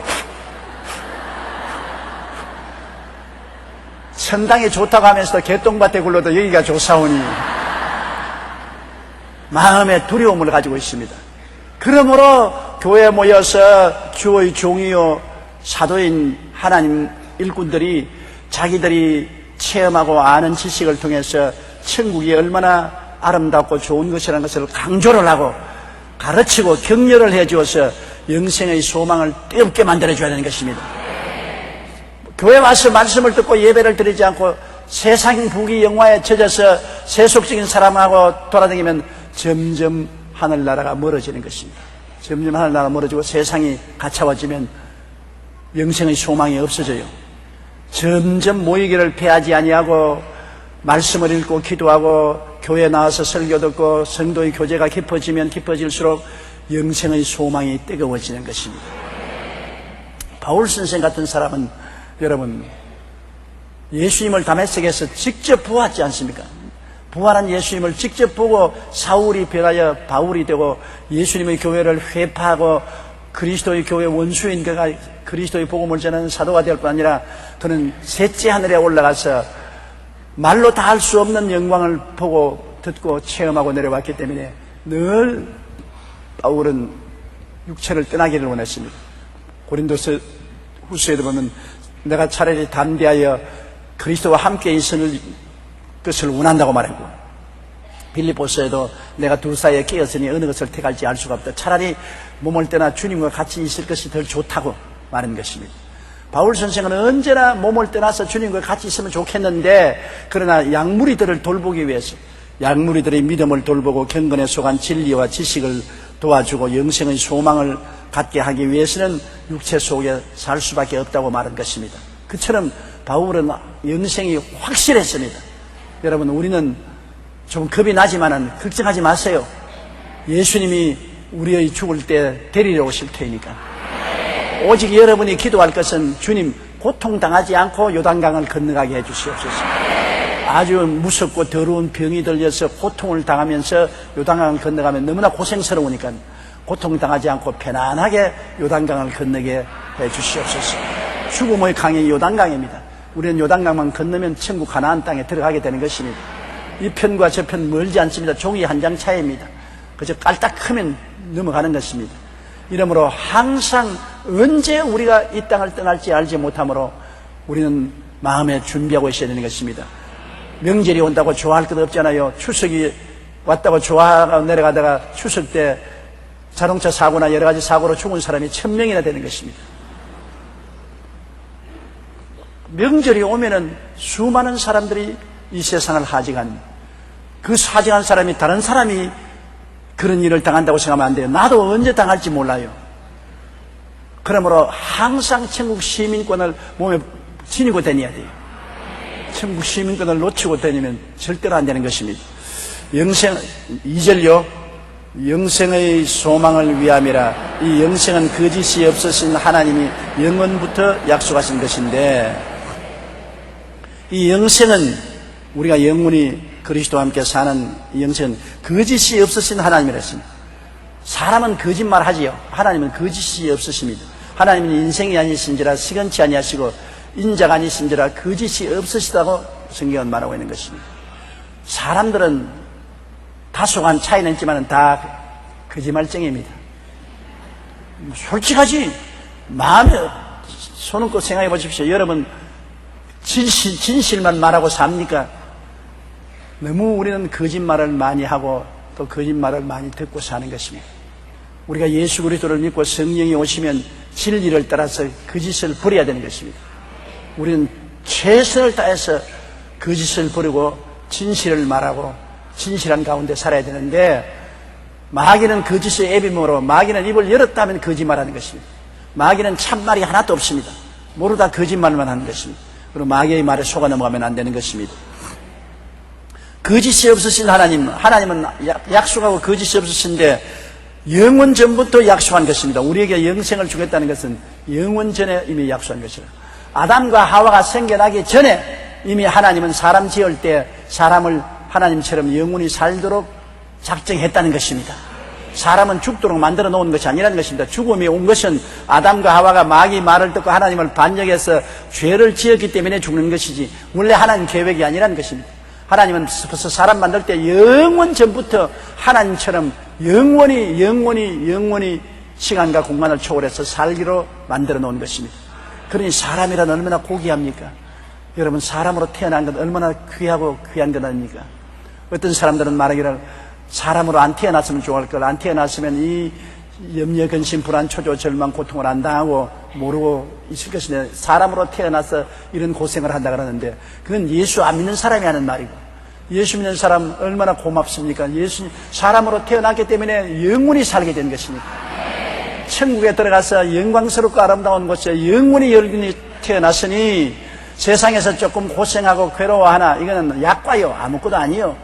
천당이 좋다고 하면서도 개똥밭에 굴러도 여기가 좋사오니 마음의 두려움을 가지고 있습니다. 그러므로 교회에 모여서 주의 종이요 사도인 하나님 일꾼들이 자기들이 체험하고 아는 지식을 통해서 천국이 얼마나 아름답고 좋은 것이라는 것을 강조를 하고, 가르치고 격려를 해주어서 영생의 소망을 뜨겁게 만들어줘야 되는 것입니다. 교회 와서 말씀을 듣고 예배를 드리지 않고 세상 부귀 영화에 젖어서 세속적인 사람하고 돌아다니면 점점 하늘나라가 멀어지는 것입니다. 점점 하늘나라가 멀어지고 세상이 가차워지면 영생의 소망이 없어져요. 점점 모이기를 패하지 아니하고 말씀을 읽고 기도하고 교회 나와서 설교 듣고 성도의 교제가 깊어지면 깊어질수록 영생의 소망이 뜨거워지는 것입니다. 바울 선생 같은 사람은 여러분 예수님을 다메섹에서 직접 보았지 않습니까? 부활한 예수님을 직접 보고 사울이 변하여 바울이 되고 예수님의 교회를 회파하고 그리스도의 교회 원수인 그가 그리스도의 복음을 전하는 사도가 될 뿐 아니라 그는 셋째 하늘에 올라가서 말로 다 할 수 없는 영광을 보고 듣고 체험하고 내려왔기 때문에 늘 바울은 육체를 떠나기를 원했습니다. 고린도서 후서에도 보면 내가 차라리 담대하여 그리스도와 함께 있을 것을 원한다고 말했고, 빌립보서에도 내가 둘 사이에 끼었으니 어느 것을 택할지 알 수가 없다. 차라리 몸을 떠나 주님과 같이 있을 것이 더 좋다고 말한 것입니다. 바울 선생은 언제나 몸을 떠나서 주님과 같이 있으면 좋겠는데, 그러나 약무리들을 돌보기 위해서, 약무리들의 믿음을 돌보고 경건에 속한 진리와 지식을 도와주고 영생의 소망을 갖게 하기 위해서는 육체 속에 살 수밖에 없다고 말한 것입니다. 그처럼 바울은 영생이 확실했습니다. 여러분, 우리는 좀 겁이 나지만은 걱정하지 마세요. 예수님이 우리의 죽을 때 데리러 오실 테니까. 오직 여러분이 기도할 것은 주님 고통당하지 않고 요단강을 건너가게 해주시옵소서. 아주 무섭고 더러운 병이 들려서 고통을 당하면서 요단강을 건너가면 너무나 고생스러우니까 고통당하지 않고 편안하게 요단강을 건너게 해주시옵소서. 죽음의 강이 요단강입니다. 우리는 요단강만 건너면 천국 가나안 땅에 들어가게 되는 것입니다. 이 편과 저 편 멀지 않습니다. 종이 한 장 차이입니다. 그저 깔딱하면 넘어가는 것입니다. 이러므로 항상 언제 우리가 이 땅을 떠날지 알지 못하므로 우리는 마음에 준비하고 있어야 되는 것입니다. 명절이 온다고 좋아할 것 없잖아요. 추석이 왔다고 좋아하고 내려가다가 추석 때 자동차 사고나 여러 가지 사고로 죽은 사람이 1000명이나 되는 것입니다. 명절이 오면은 수많은 사람들이 이 세상을 하직한, 그 하직한 사람이 다른 사람이 그런 일을 당한다고 생각하면 안 돼요. 나도 언제 당할지 몰라요. 그러므로 항상 천국 시민권을 몸에 지니고 다녀야 돼요. 천국 시민권을 놓치고 다니면 절대로 안 되는 것입니다. 영생, 2절요. 영생의 소망을 위함이라. 이 영생은 거짓이 없으신 하나님이 영원부터 약속하신 것인데, 이 영생은 우리가 영원히 그리스도와 함께 사는 이 영생은 거짓이 없으신 하나님이라 했습니다. 사람은 거짓말 하지요. 하나님은 거짓이 없으십니다. 하나님은 인생이 아니신지라 시건치 아니하시고 인자가 아니신지라 거짓이 없으시다고 성경은 말하고 있는 것입니다. 사람들은 다소간 차이는 있지만 다 거짓말쟁이입니다. 솔직하지. 마음에 손은껏 생각해 보십시오. 여러분 진실만 말하고 삽니까? 너무 우리는 거짓말을 많이 하고 또 거짓말을 많이 듣고 사는 것입니다. 우리가 예수 그리스도를 믿고 성령이 오시면 진리를 따라서 거짓을 버려야 되는 것입니다. 우리는 최선을 다해서 거짓을 버리고 진실을 말하고 진실한 가운데 살아야 되는데, 마귀는 거짓의 애비모로 마귀는 입을 열었다면 거짓말하는 것입니다. 마귀는 참말이 하나도 없습니다. 모두 다 거짓말만 하는 것입니다. 그리고 마귀의 말에 속아 넘어가면 안 되는 것입니다. 거짓이 없으신 하나님은 약속하고 거짓이 없으신데 영원 전부터 약속한 것입니다. 우리에게 영생을 주겠다는 것은 영원 전에 이미 약속한 것이라. 아담과 하와가 생겨나기 전에 이미 하나님은 사람 지을 때 사람을 하나님처럼 영원히 살도록 작정했다는 것입니다. 사람은 죽도록 만들어 놓은 것이 아니라는 것입니다. 죽음이 온 것은 아담과 하와가 마귀 말을 듣고 하나님을 반역해서 죄를 지었기 때문에 죽는 것이지 원래 하나님 계획이 아니라는 것입니다. 하나님은 벌써 사람 만들 때 영원 전부터 하나님처럼 영원히 시간과 공간을 초월해서 살기로 만들어 놓은 것입니다. 그러니 사람이란 얼마나 고귀합니까? 여러분, 사람으로 태어난 건 얼마나 귀하고 귀한 것 아닙니까? 어떤 사람들은 말하기를 사람으로 안 태어났으면 좋을 걸. 안 태어났으면 이 염려, 근심, 불안, 초조, 절망, 고통을 안 당하고 모르고 있을 것인데 사람으로 태어나서 이런 고생을 한다 그러는데 그건 예수 안 믿는 사람이 하는 말이고 예수 믿는 사람 얼마나 고맙습니까? 예수 사람으로 태어났기 때문에 영원히 살게 된 것이니까 천국에 들어가서 영광스럽고 아름다운 곳에 영원히 열분이 태어났으니 세상에서 조금 고생하고 괴로워하나 이거는 약과요 아무것도 아니요.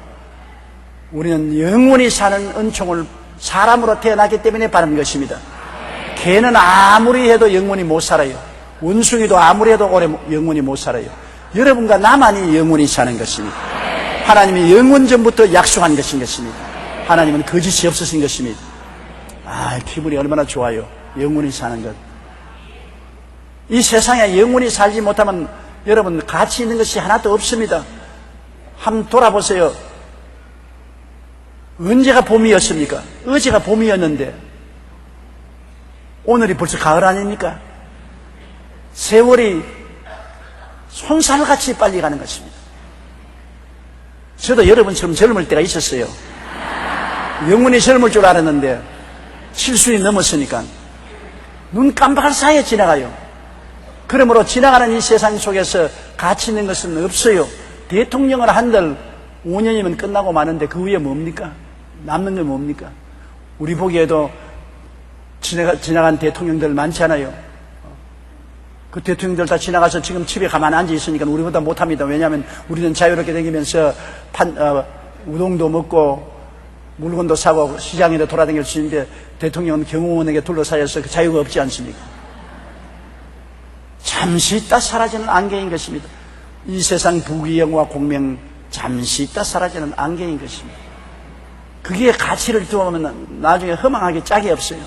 우리는 영원히 사는 은총을 사람으로 태어났기 때문에 받은 것입니다. 개는 아무리 해도 영원히 못 살아요. 원숭이도 아무리 해도 오래 영원히 못 살아요. 여러분과 나만이 영원히 사는 것입니다. 하나님이 영원 전부터 약속한 것인 것입니다. 하나님은 거짓이 없으신 것입니다. 기분이 얼마나 좋아요. 영원히 사는 것. 이 세상에 영원히 살지 못하면 여러분 가치 있는 것이 하나도 없습니다. 한번 돌아보세요. 언제가 봄이었습니까? 어제가 봄이었는데 오늘이 벌써 가을 아닙니까? 세월이 손살같이 빨리 가는 것입니다. 저도 여러분처럼 젊을 때가 있었어요. 영원히 젊을 줄 알았는데 70이 넘었으니까 눈 깜박할 사이에 지나가요. 그러므로 지나가는 이 세상 속에서 가치 있는 것은 없어요. 대통령을 한들 5년이면 끝나고 마는데 그 후에 뭡니까? 남는 게 뭡니까? 우리 보기에도 지나간 대통령들 많지 않아요. 그 대통령들 다 지나가서 지금 집에 가만히 앉아 있으니까 우리보다 못합니다. 왜냐하면 우리는 자유롭게 다니면서 우동도 먹고 물건도 사고 시장에도 돌아다닐 수 있는데 대통령은 경호원에게 둘러싸여서 그 자유가 없지 않습니까? 잠시 있다 사라지는 안개인 것입니다. 이 세상 부귀영화 공명 잠시 있다 사라지는 안개인 것입니다. 그게 가치를 두어보면 나중에 허망하게 짝이 없어요.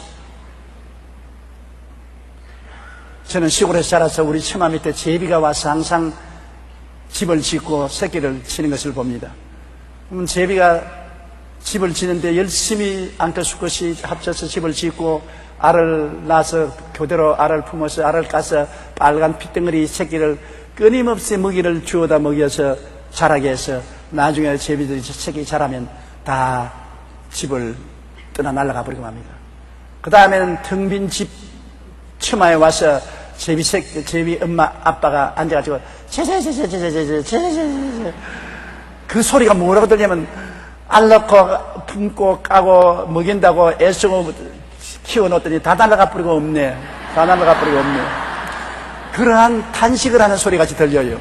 저는 시골에서 자라서 우리 처마 밑에 제비가 와서 항상 집을 짓고 새끼를 치는 것을 봅니다. 그러면 제비가 집을 짓는데 열심히 안과 수컷이 합쳐서 집을 짓고 알을 낳아서 교대로 알을 품어서 알을 까서 빨간 핏덩어리 새끼를 끊임없이 먹이를 주워다 먹여서 자라게 해서 나중에 제비들이 새끼 자라면 다 집을 떠나 날아가 버리고 맙니다. 그 다음에는 텅 빈 집 처마에 와서 제비 엄마 아빠가 앉아가지고 제제제제제제제제제제 그 소리가 뭐라고 들리냐면 알 넣고 품고 까고 먹인다고 애쓰고 키워놓더니 다 날아가 버리고 없네. 다 날아가 버리고 없네. 그러한 탄식을 하는 소리 같이 들려요.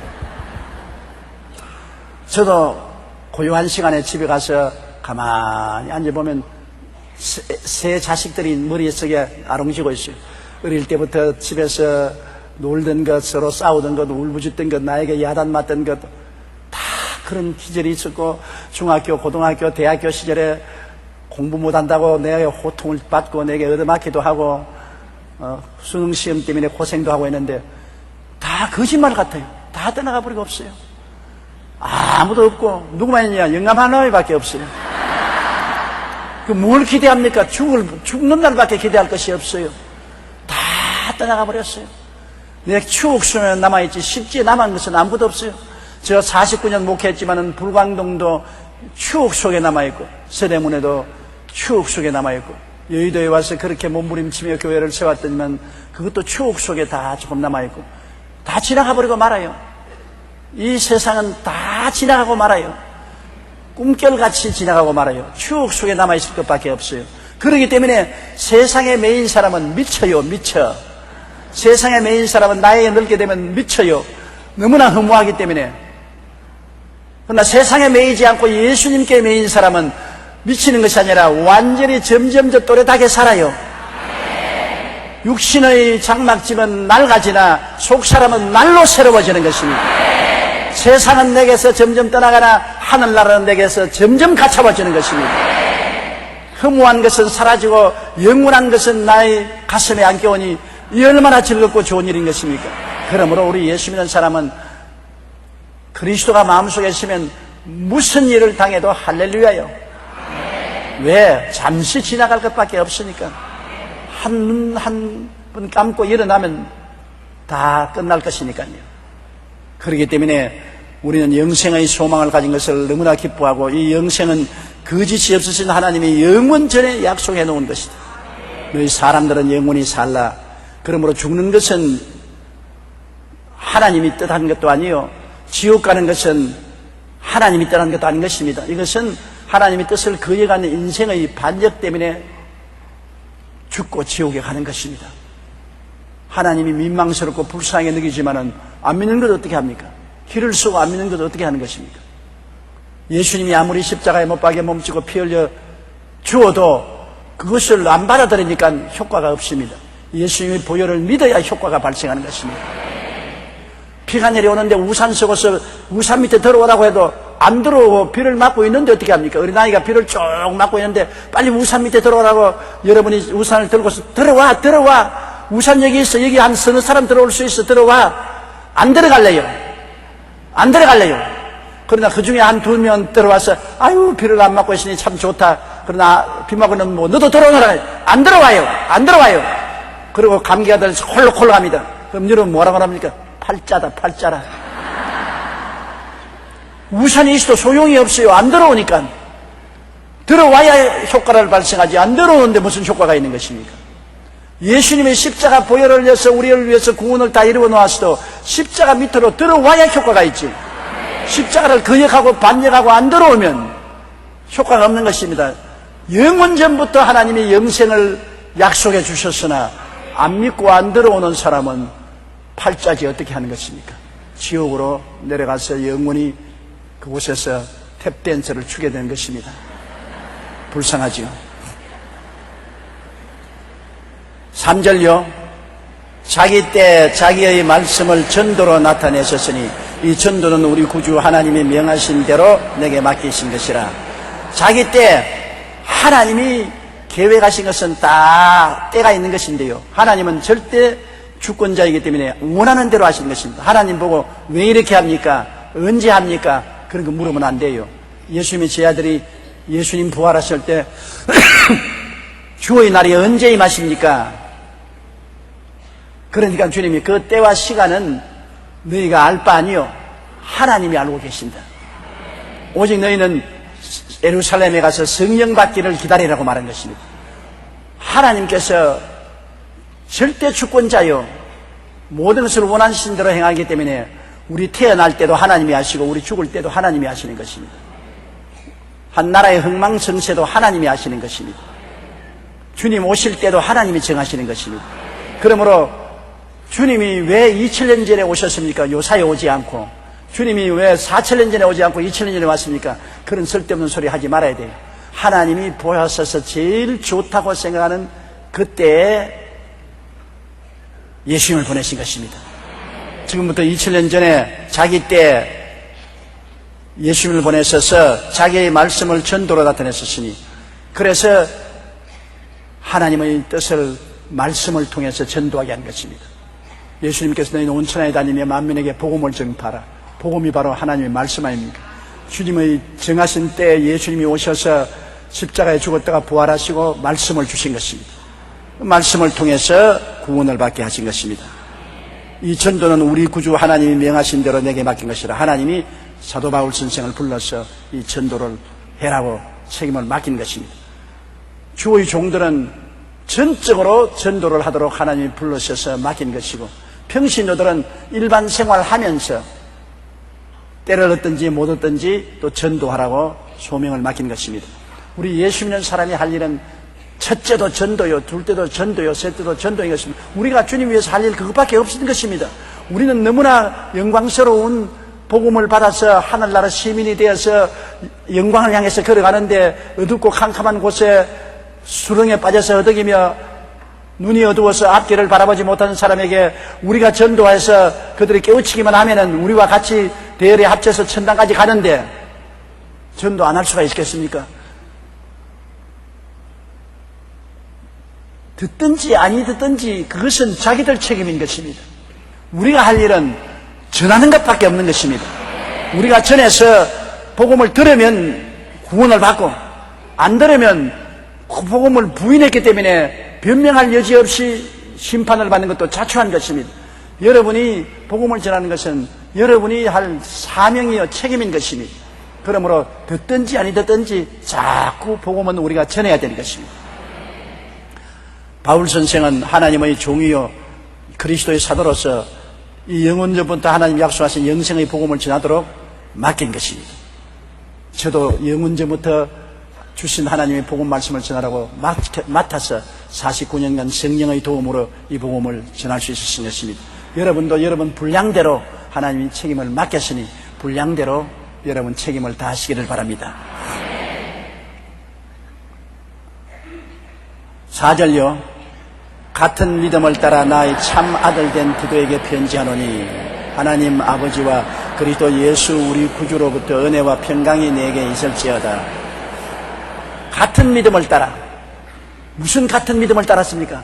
저도 고요한 시간에 집에 가서 가만히 앉아보면 새 자식들이 머릿속에 아롱지고 있어요. 어릴 때부터 집에서 놀던 것, 서로 싸우던 것, 울부짖던 것, 나에게 야단 맞던 것, 다 그런 기절이 있었고, 중학교, 고등학교, 대학교 시절에 공부 못한다고 내게 호통을 받고 내게 얻어맞기도 하고, 수능 시험 때문에 고생도 하고 했는데, 다 거짓말 같아요. 다 떠나가 버리고 없어요. 아무도 없고, 누구만 있냐? 영감 하나밖에 없어요. 그 뭘 기대합니까? 죽는 날밖에 기대할 것이 없어요. 다 떠나가 버렸어요. 내 추억 속에 남아있지 십지에 남은 것은 아무것도 없어요. 제가 49년 목회했지만은 불광동도 추억 속에 남아있고 서대문에도 추억 속에 남아있고 여의도에 와서 그렇게 몸부림치며 교회를 세웠더니만 그것도 추억 속에 다 조금 남아있고 다 지나가 버리고 말아요. 이 세상은 다 지나가고 말아요. 꿈결같이 지나가고 말아요. 추억 속에 남아있을 것밖에 없어요. 그렇기 때문에 세상에 매인 사람은 미쳐요. 미쳐. 세상에 매인 사람은 나이에 늙게 되면 미쳐요. 너무나 허무하기 때문에. 그러나 세상에 매이지 않고 예수님께 매인 사람은 미치는 것이 아니라 완전히 점점 더 또렷하게 살아요. 육신의 장막집은 낡아지나 속사람은 날로 새로워지는 것입니다. 세상은 내게서 점점 떠나가나 하늘나라는 내게서 점점 가차워지는 것입니다. 허무한 것은 사라지고 영원한 것은 나의 가슴에 안겨오니 이 얼마나 즐겁고 좋은 일인 것입니까? 그러므로 우리 예수 믿는 사람은 그리스도가 마음속에 있으면 무슨 일을 당해도 할렐루야요. 왜? 잠시 지나갈 것밖에 없으니까. 한 번 감고 일어나면 다 끝날 것이니까요. 그렇기 때문에 우리는 영생의 소망을 가진 것을 너무나 기뻐하고 이 영생은 거짓이 없으신 하나님이 영원 전에 약속해 놓은 것이다. 너희 사람들은 영원히 살라. 그러므로 죽는 것은 하나님이 뜻하는 것도 아니요, 지옥 가는 것은 하나님이 뜻하는 것도 아닌 것입니다. 이것은 하나님의 뜻을 거역하는 인생의 반역 때문에 죽고 지옥에 가는 것입니다. 하나님이 민망스럽고 불쌍하게 느끼지만은 안 믿는 것 어떻게 합니까? 길을 쓰고 안 믿는 것 어떻게 하는 것입니까? 예수님이 아무리 십자가에 못 박여 몸치고 피 흘려 주어도 그것을 안 받아들이니까 효과가 없습니다. 예수님의 보혈을 믿어야 효과가 발생하는 것입니다. 비가 내려오는데 우산 쓰고서 우산 밑에 들어오라고 해도 안 들어오고 비를 맞고 있는데 어떻게 합니까? 어린아이가 비를 쭉 맞고 있는데 빨리 우산 밑에 들어오라고 여러분이 우산을 들고서 들어와. 우산 여기 있어. 여기 한 서너 사람 들어올 수 있어. 들어와. 안 들어갈래요. 그러나 그 중에 한 두 명 들어와서 아유 비를 안 맞고 있으니 참 좋다. 그러나 비 맞고는 뭐 너도 들어오너라. 안 들어와요. 그리고 감기가 들어서 콜록콜록 합니다. 그럼 여러분 뭐라고 합니까? 팔자라. 우산이 있어도 소용이 없어요. 안 들어오니까. 들어와야 효과를 발생하지. 안 들어오는데 무슨 효과가 있는 것입니까? 예수님의 십자가 보혈을 위해서 우리를 위해서 구원을 다 이루어 놓았어도 십자가 밑으로 들어와야 효과가 있지. 십자가를 거역하고 반역하고 안 들어오면 효과가 없는 것입니다. 영원전부터 하나님이 영생을 약속해 주셨으나 안 믿고 안 들어오는 사람은 팔자지 어떻게 하는 것입니까? 지옥으로 내려가서 영원히 그곳에서 탭댄스를 추게 되는 것입니다. 불쌍하지요. 3절요. 자기 때 자기의 말씀을 전도로 나타내셨으니 이 전도는 우리 구주 하나님이 명하신 대로 내게 맡기신 것이라. 자기 때 하나님이 계획하신 것은 다 때가 있는 것인데요, 하나님은 절대 주권자이기 때문에 원하는 대로 하시는 것입니다. 하나님 보고 왜 이렇게 합니까? 언제 합니까? 그런 거 물으면 안 돼요. 예수님의 제자들이 예수님 부활하실 때 주의 날이 언제 임하십니까? 그러니까 주님이 그 때와 시간은 너희가 알 바 아니요, 하나님이 알고 계신다. 오직 너희는 예루살렘에 가서 성령 받기를 기다리라고 말한 것입니다. 하나님께서 절대 주권자요, 모든 것을 원하신 대로 행하기 때문에 우리 태어날 때도 하나님이 하시고 우리 죽을 때도 하나님이 하시는 것입니다. 한 나라의 흥망성쇠도 하나님이 하시는 것입니다. 주님 오실 때도 하나님이 정하시는 것입니다. 그러므로 주님이 왜 2000년 전에 오셨습니까? 요사에 오지 않고. 주님이 왜 4000년 전에 오지 않고 2000년 전에 왔습니까? 그런 쓸데없는 소리 하지 말아야 돼요. 하나님이 보셔서 제일 좋다고 생각하는 그때에 예수님을 보내신 것입니다. 지금부터 2000년 전에 자기 때 예수님을 보내셔서 자기의 말씀을 전도로 나타냈었으니, 그래서 하나님의 뜻을 말씀을 통해서 전도하게 한 것입니다. 예수님께서 너희는 온 천하에 다니며 만민에게 복음을 전파하라. 복음이 바로 하나님의 말씀 아닙니까? 주님의 정하신 때에 예수님이 오셔서 십자가에 죽었다가 부활하시고 말씀을 주신 것입니다. 말씀을 통해서 구원을 받게 하신 것입니다. 이 전도는 우리 구주 하나님이 명하신 대로 내게 맡긴 것이라. 하나님이 사도 바울 선생을 불러서 이 전도를 해라고 책임을 맡긴 것입니다. 주의 종들은 전적으로 전도를 하도록 하나님이 불러셔서 맡긴 것이고, 평신도들은 일반 생활하면서 때를 얻든지 못 얻든지 또 전도하라고 소명을 맡긴 것입니다. 우리 예수 믿는 사람이 할 일은 첫째도 전도요, 둘째도 전도요, 셋째도 전도인 것입니다. 우리가 주님 위해서 할 일 그것밖에 없는 것입니다. 우리는 너무나 영광스러운 복음을 받아서 하늘나라 시민이 되어서 영광을 향해서 걸어가는데 어둡고 캄캄한 곳에 수렁에 빠져서 허덕이며 눈이 어두워서 앞길을 바라보지 못하는 사람에게 우리가 전도해서 그들이 깨우치기만 하면은 우리와 같이 대열에 합쳐서 천당까지 가는데 전도 안 할 수가 있겠습니까? 듣든지 아니 듣든지 그것은 자기들 책임인 것입니다. 우리가 할 일은 전하는 것밖에 없는 것입니다. 우리가 전해서 복음을 들으면 구원을 받고, 안 들으면 그 복음을 부인했기 때문에 변명할 여지 없이 심판을 받는 것도 자초한 것입니다. 여러분이 복음을 전하는 것은 여러분이 할 사명이요 책임인 것입니다. 그러므로 듣든지 아니 듣든지 자꾸 복음은 우리가 전해야 되는 것입니다. 바울 선생은 하나님의 종이요 그리스도의 사도로서 이 영원전부터 하나님 약속하신 영생의 복음을 전하도록 맡긴 것입니다. 저도 영원전부터 주신 하나님의 복음 말씀을 전하라고 맡아서 49년간 성령의 도움으로 이 복음을 전할 수 있었던 것입니다. 여러분도 여러분 분량대로 하나님이 책임을 맡겼으니 분량대로 여러분 책임을 다하시기를 바랍니다. 4절요. 같은 믿음을 따라 나의 참 아들 된 디도에게 편지하노니 하나님 아버지와 그리스도 예수 우리 구주로부터 은혜와 평강이 내게 있을지어다. 같은 믿음을 따라. 무슨 같은 믿음을 따랐습니까?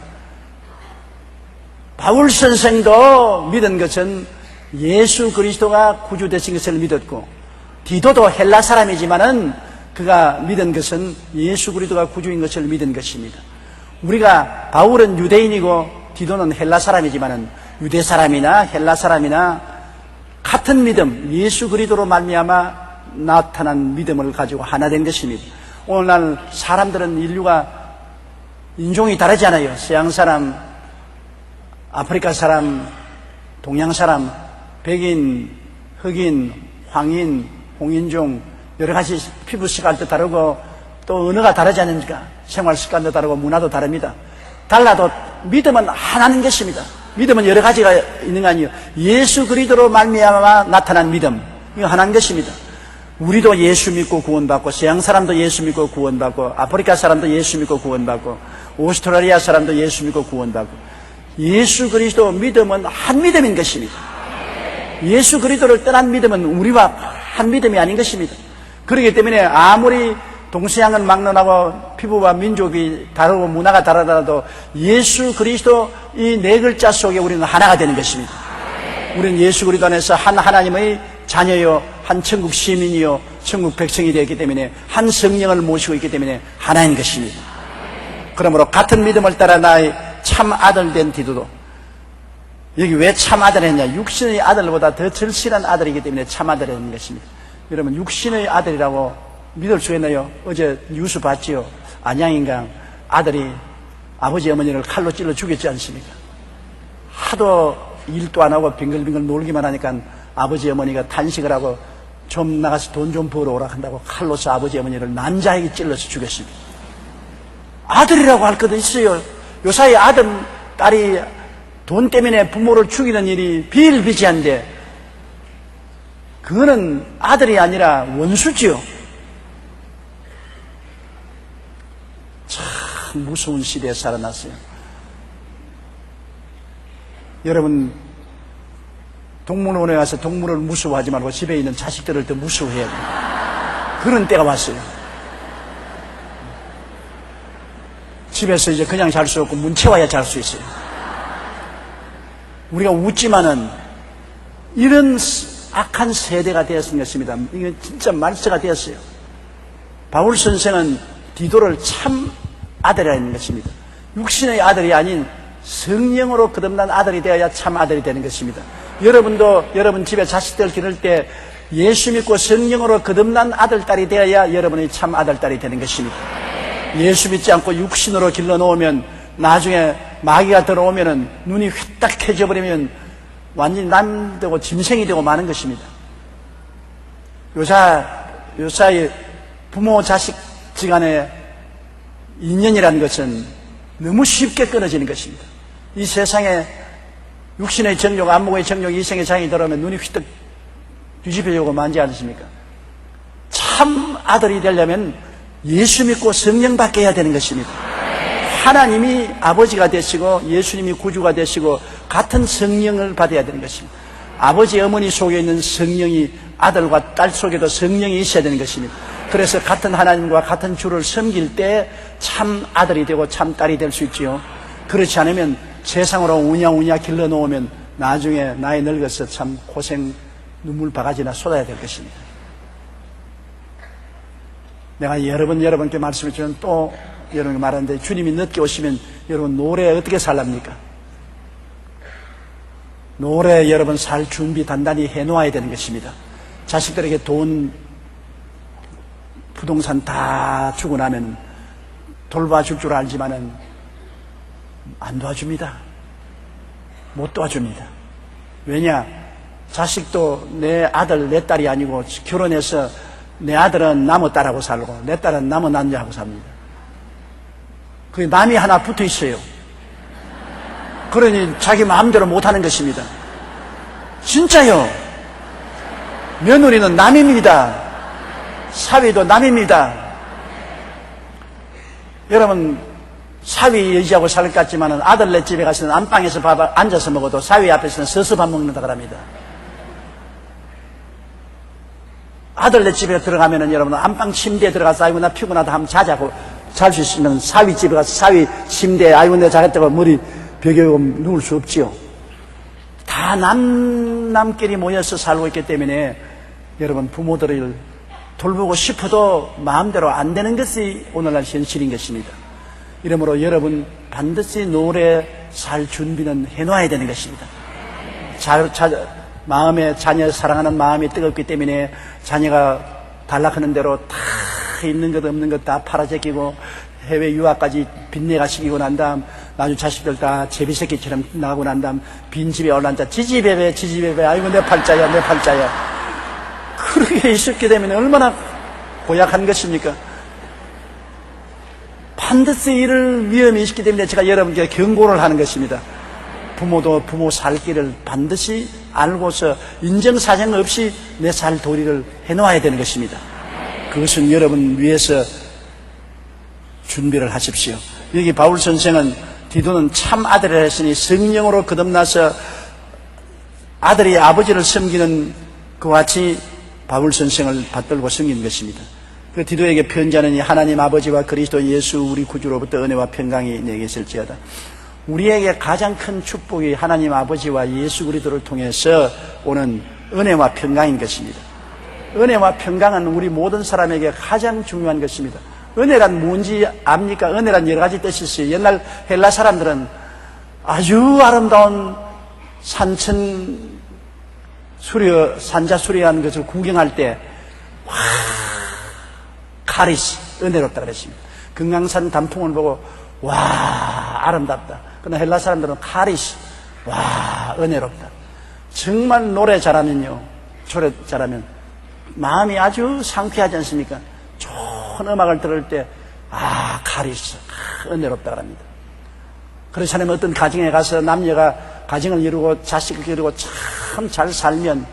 바울 선생도 믿은 것은 예수 그리스도가 구주 되신 것을 믿었고, 디도도 헬라 사람이지만은 그가 믿은 것은 예수 그리스도가 구주인 것을 믿은 것입니다. 우리가 바울은 유대인이고 디도는 헬라 사람이지만은 유대 사람이나 헬라 사람이나 같은 믿음, 예수 그리스도로 말미암아 나타난 믿음을 가지고 하나 된 것입니다. 오늘날 사람들은 인종이 다르지 않아요. 서양 사람, 아프리카 사람, 동양 사람, 백인, 흑인, 황인, 홍인종, 여러 가지 피부 색깔도 다르고 또 언어가 다르지 않습니까? 생활 습관도 다르고 문화도 다릅니다. 달라도 믿음은 하나인 것입니다. 믿음은 여러 가지가 있는 거 아니에요. 예수 그리스도로 말미암아 나타난 믿음, 이거 하나인 것입니다. 우리도 예수 믿고 구원받고, 서양 사람도 예수 믿고 구원받고, 아프리카 사람도 예수 믿고 구원받고, 오스트레일리아 사람도 예수 믿고 구원받고, 예수 그리스도 믿음은 한 믿음인 것입니다. 예수 그리스도를 떠난 믿음은 우리와 한 믿음이 아닌 것입니다. 그렇기 때문에 아무리 동서양은 막론하고 피부와 민족이 다르고 문화가 다르더라도 예수 그리스도 이 네 글자 속에 우리는 하나가 되는 것입니다. 우리는 예수 그리스도 안에서 한 하나님의 자녀요, 한 천국 시민이요, 천국 백성이 되었기 때문에 한 성령을 모시고 있기 때문에 하나인 것입니다. 그러므로 같은 믿음을 따라 나의 참 아들 된 디도도, 여기 왜 참 아들 했냐? 육신의 아들보다 더 절실한 아들이기 때문에 참 아들이라는 것입니다. 여러분, 육신의 아들이라고 믿을 수 있나요? 어제 뉴스 봤지요? 안양인강 아들이 아버지 어머니를 칼로 찔러 죽였지 않습니까? 하도 일도 안 하고 빙글빙글 놀기만 하니까 아버지 어머니가 탄식을 하고 좀 나가서 돈 좀 벌어 오라 한다고 칼로서 아버지 어머니를 난자에게 찔러서 죽였습니다. 아들이라고 할 것도 있어요. 요사이 아들, 딸이 돈 때문에 부모를 죽이는 일이 비일비재한데 그거는 아들이 아니라 원수지요. 참 무서운 시대에 살아났어요. 여러분, 동물원에 가서 동물을 무서워하지 말고 집에 있는 자식들을 더 무서워해야 돼요. 그런 때가 왔어요. 집에서 이제 그냥 잘 수 없고 문 채워야 잘 수 있어요. 우리가 웃지만은 이런 악한 세대가 되었은 것입니다. 이게 진짜 말세가 되었어요. 바울 선생은 디도를 참 아들이라는 것입니다. 육신의 아들이 아닌 성령으로 거듭난 아들이 되어야 참 아들이 되는 것입니다. 여러분도 여러분 집에 자식들 기를 때 예수 믿고 성령으로 거듭난 아들, 딸이 되어야 여러분의 참 아들, 딸이 되는 것입니다. 예수 믿지 않고 육신으로 길러 놓으면 나중에 마귀가 들어오면은 눈이 휘딱해져 버리면 완전히 남 되고 짐승이 되고 마는 것입니다. 요사이 부모 자식 지간의 인연이라는 것은 너무 쉽게 끊어지는 것입니다. 이 세상에 육신의 정욕, 안목의 정욕, 이생의 장이 들어오면 눈이 휘떡 뒤집혀지고 만지 않습니까? 참 아들이 되려면 예수 믿고 성령 받게 해야 되는 것입니다. 하나님이 아버지가 되시고 예수님이 구주가 되시고 같은 성령을 받아야 되는 것입니다. 아버지, 어머니 속에 있는 성령이 아들과 딸 속에도 성령이 있어야 되는 것입니다. 그래서 같은 하나님과 같은 주를 섬길 때 참 아들이 되고 참 딸이 될 수 있지요. 그렇지 않으면 세상으로 우냐우냐 길러놓으면 나중에 나이 늙어서 참 고생, 눈물 바가지나 쏟아야 될 것입니다. 내가 여러분께 말씀을 주면 또 여러분께 말하는데, 주님이 늦게 오시면 여러분 노래 어떻게 살랍니까? 노래 여러분 살 준비 단단히 해놓아야 되는 것입니다. 자식들에게 돈 부동산 다 주고 나면 돌봐줄 줄 알지만은 안 도와줍니다. 못 도와줍니다. 왜냐? 자식도 내 아들, 내 딸이 아니고 결혼해서 내 아들은 남의 딸하고 살고 내 딸은 남의 남자하고 삽니다. 그 남이 하나 붙어 있어요. 그러니 자기 마음대로 못하는 것입니다. 진짜요. 며느리는 남입니다. 사위도 남입니다. 여러분 사위 의지하고 살 것 같지만 아들네 집에 가서는 안방에서 밥 앉아서 먹어도 사위 앞에서는 서서 밥 먹는다 그럽니다. 아들네 집에 들어가면은 여러분 안방 침대에 들어가서 아이고 나 피곤하다 하면 자자고 잘 수 있으면 사위 집에 가서 사위 침대에 아이고 내가 자겠다고 머리 벽에 누울 수 없지요. 다 남끼리 모여서 살고 있기 때문에 여러분 부모들을 돌보고 싶어도 마음대로 안 되는 것이 오늘날 현실인 것입니다. 이러므로 여러분 반드시 노래 살 준비는 해놔야 되는 것입니다. 마음에 자녀 사랑하는 마음이 뜨겁기 때문에 자녀가 달락하는 대로 다 있는 것 없는 것 다 팔아제끼고 해외 유학까지 빚내가시키고 난 다음 나중에 자식들 다 제비새끼처럼 나가고 난 다음 빈집에 올라앉아 지지배배 아이고 내 팔자야 내 팔자야 그렇게 있었게 되면 얼마나 고약한 것입니까? 반드시 이럴 위험이 있기 때문에 제가 여러분께 경고를 하는 것입니다. 부모도 부모 살 길을 반드시 알고서 인정사정 없이 내 살 도리를 해놓아야 되는 것입니다. 그것은 여러분 위해서 준비를 하십시오. 여기 바울 선생은 디도는 참 아들이라 했으니 성령으로 거듭나서 아들이 아버지를 섬기는 그와 같이 바울 선생을 받들고 섬긴 것입니다. 그 디도에게 편지하느니 하나님 아버지와 그리스도 예수 우리 구주로부터 은혜와 평강이 내게 있을지어다. 우리에게 가장 큰 축복이 하나님 아버지와 예수 그리스도를 통해서 오는 은혜와 평강인 것입니다. 은혜와 평강은 우리 모든 사람에게 가장 중요한 것입니다. 은혜란 뭔지 압니까? 은혜란 여러 가지 뜻이 있어요. 옛날 헬라 사람들은 아주 아름다운 산자 수려한 것을 구경할 때 카리스, 은혜롭다 그랬습니다. 금강산 단풍을 보고 와 아름답다. 그러나 헬라 사람들은 카리스, 와 은혜롭다. 정말 노래 잘하면요, 노래 잘하면 마음이 아주 상쾌하지 않습니까? 좋은 음악을 들을 때 카리스, 은혜롭다 그럽니다. 그렇지 않으면 어떤 가정에 가서 남녀가 가정을 이루고 자식을 기르고 참 잘 살면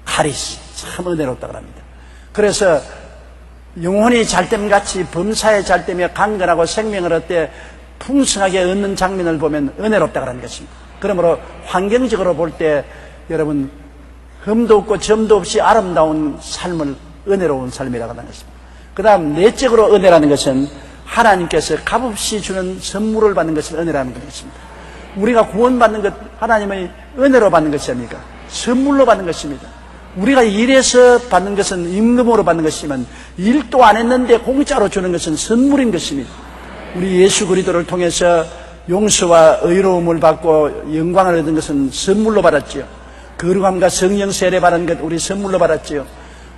카리스, 참 은혜롭다 그럽니다. 그래서 영혼이 잘됨같이 범사에 잘되며 강건하고 생명을 얻되 풍성하게 얻는 장면을 보면 은혜롭다 그러는 것입니다. 그러므로 환경적으로 볼 때 여러분 흠도 없고 점도 없이 아름다운 삶을 은혜로운 삶이라고 하는 것입니다. 그 다음 내적으로 은혜라는 것은 하나님께서 값없이 주는 선물을 받는 것이 은혜라는 것입니다. 우리가 구원받는 것 하나님의 은혜로 받는 것이 아닙니까? 선물로 받는 것입니다. 우리가 일해서 받는 것은 임금으로 받는 것이지만 일도 안 했는데 공짜로 주는 것은 선물인 것입니다. 우리 예수 그리스도를 통해서 용서와 의로움을 받고 영광을 얻은 것은 선물로 받았지요. 거룩함과 성령 세례 받은 것 우리 선물로 받았지요.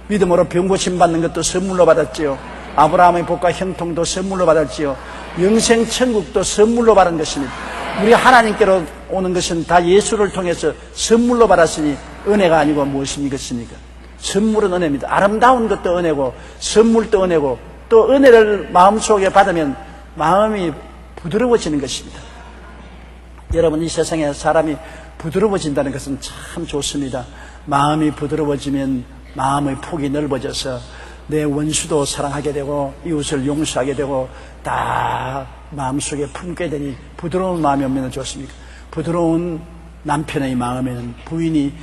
믿음으로 병고침 받는 것도 선물로 받았지요. 아브라함의 복과 형통도 선물로 받았지요. 영생 천국도 선물로 받은 것입니다. 우리 하나님께로 오는 것은 다 예수를 통해서 선물로 받았으니 은혜가 아니고 무엇이겠습니까? 선물은 은혜입니다. 아름다운 것도 은혜고 선물도 은혜고 또 은혜를 마음속에 받으면 마음이 부드러워지는 것입니다. 여러분 이 세상에 사람이 부드러워진다는 것은 참 좋습니다. 마음이 부드러워지면 마음의 폭이 넓어져서 내 원수도 사랑하게 되고 이웃을 용서하게 되고 다 마음속에 품게 되니 부드러운 마음이 오면 좋습니까? 부드러운 남편의 마음에는 부인이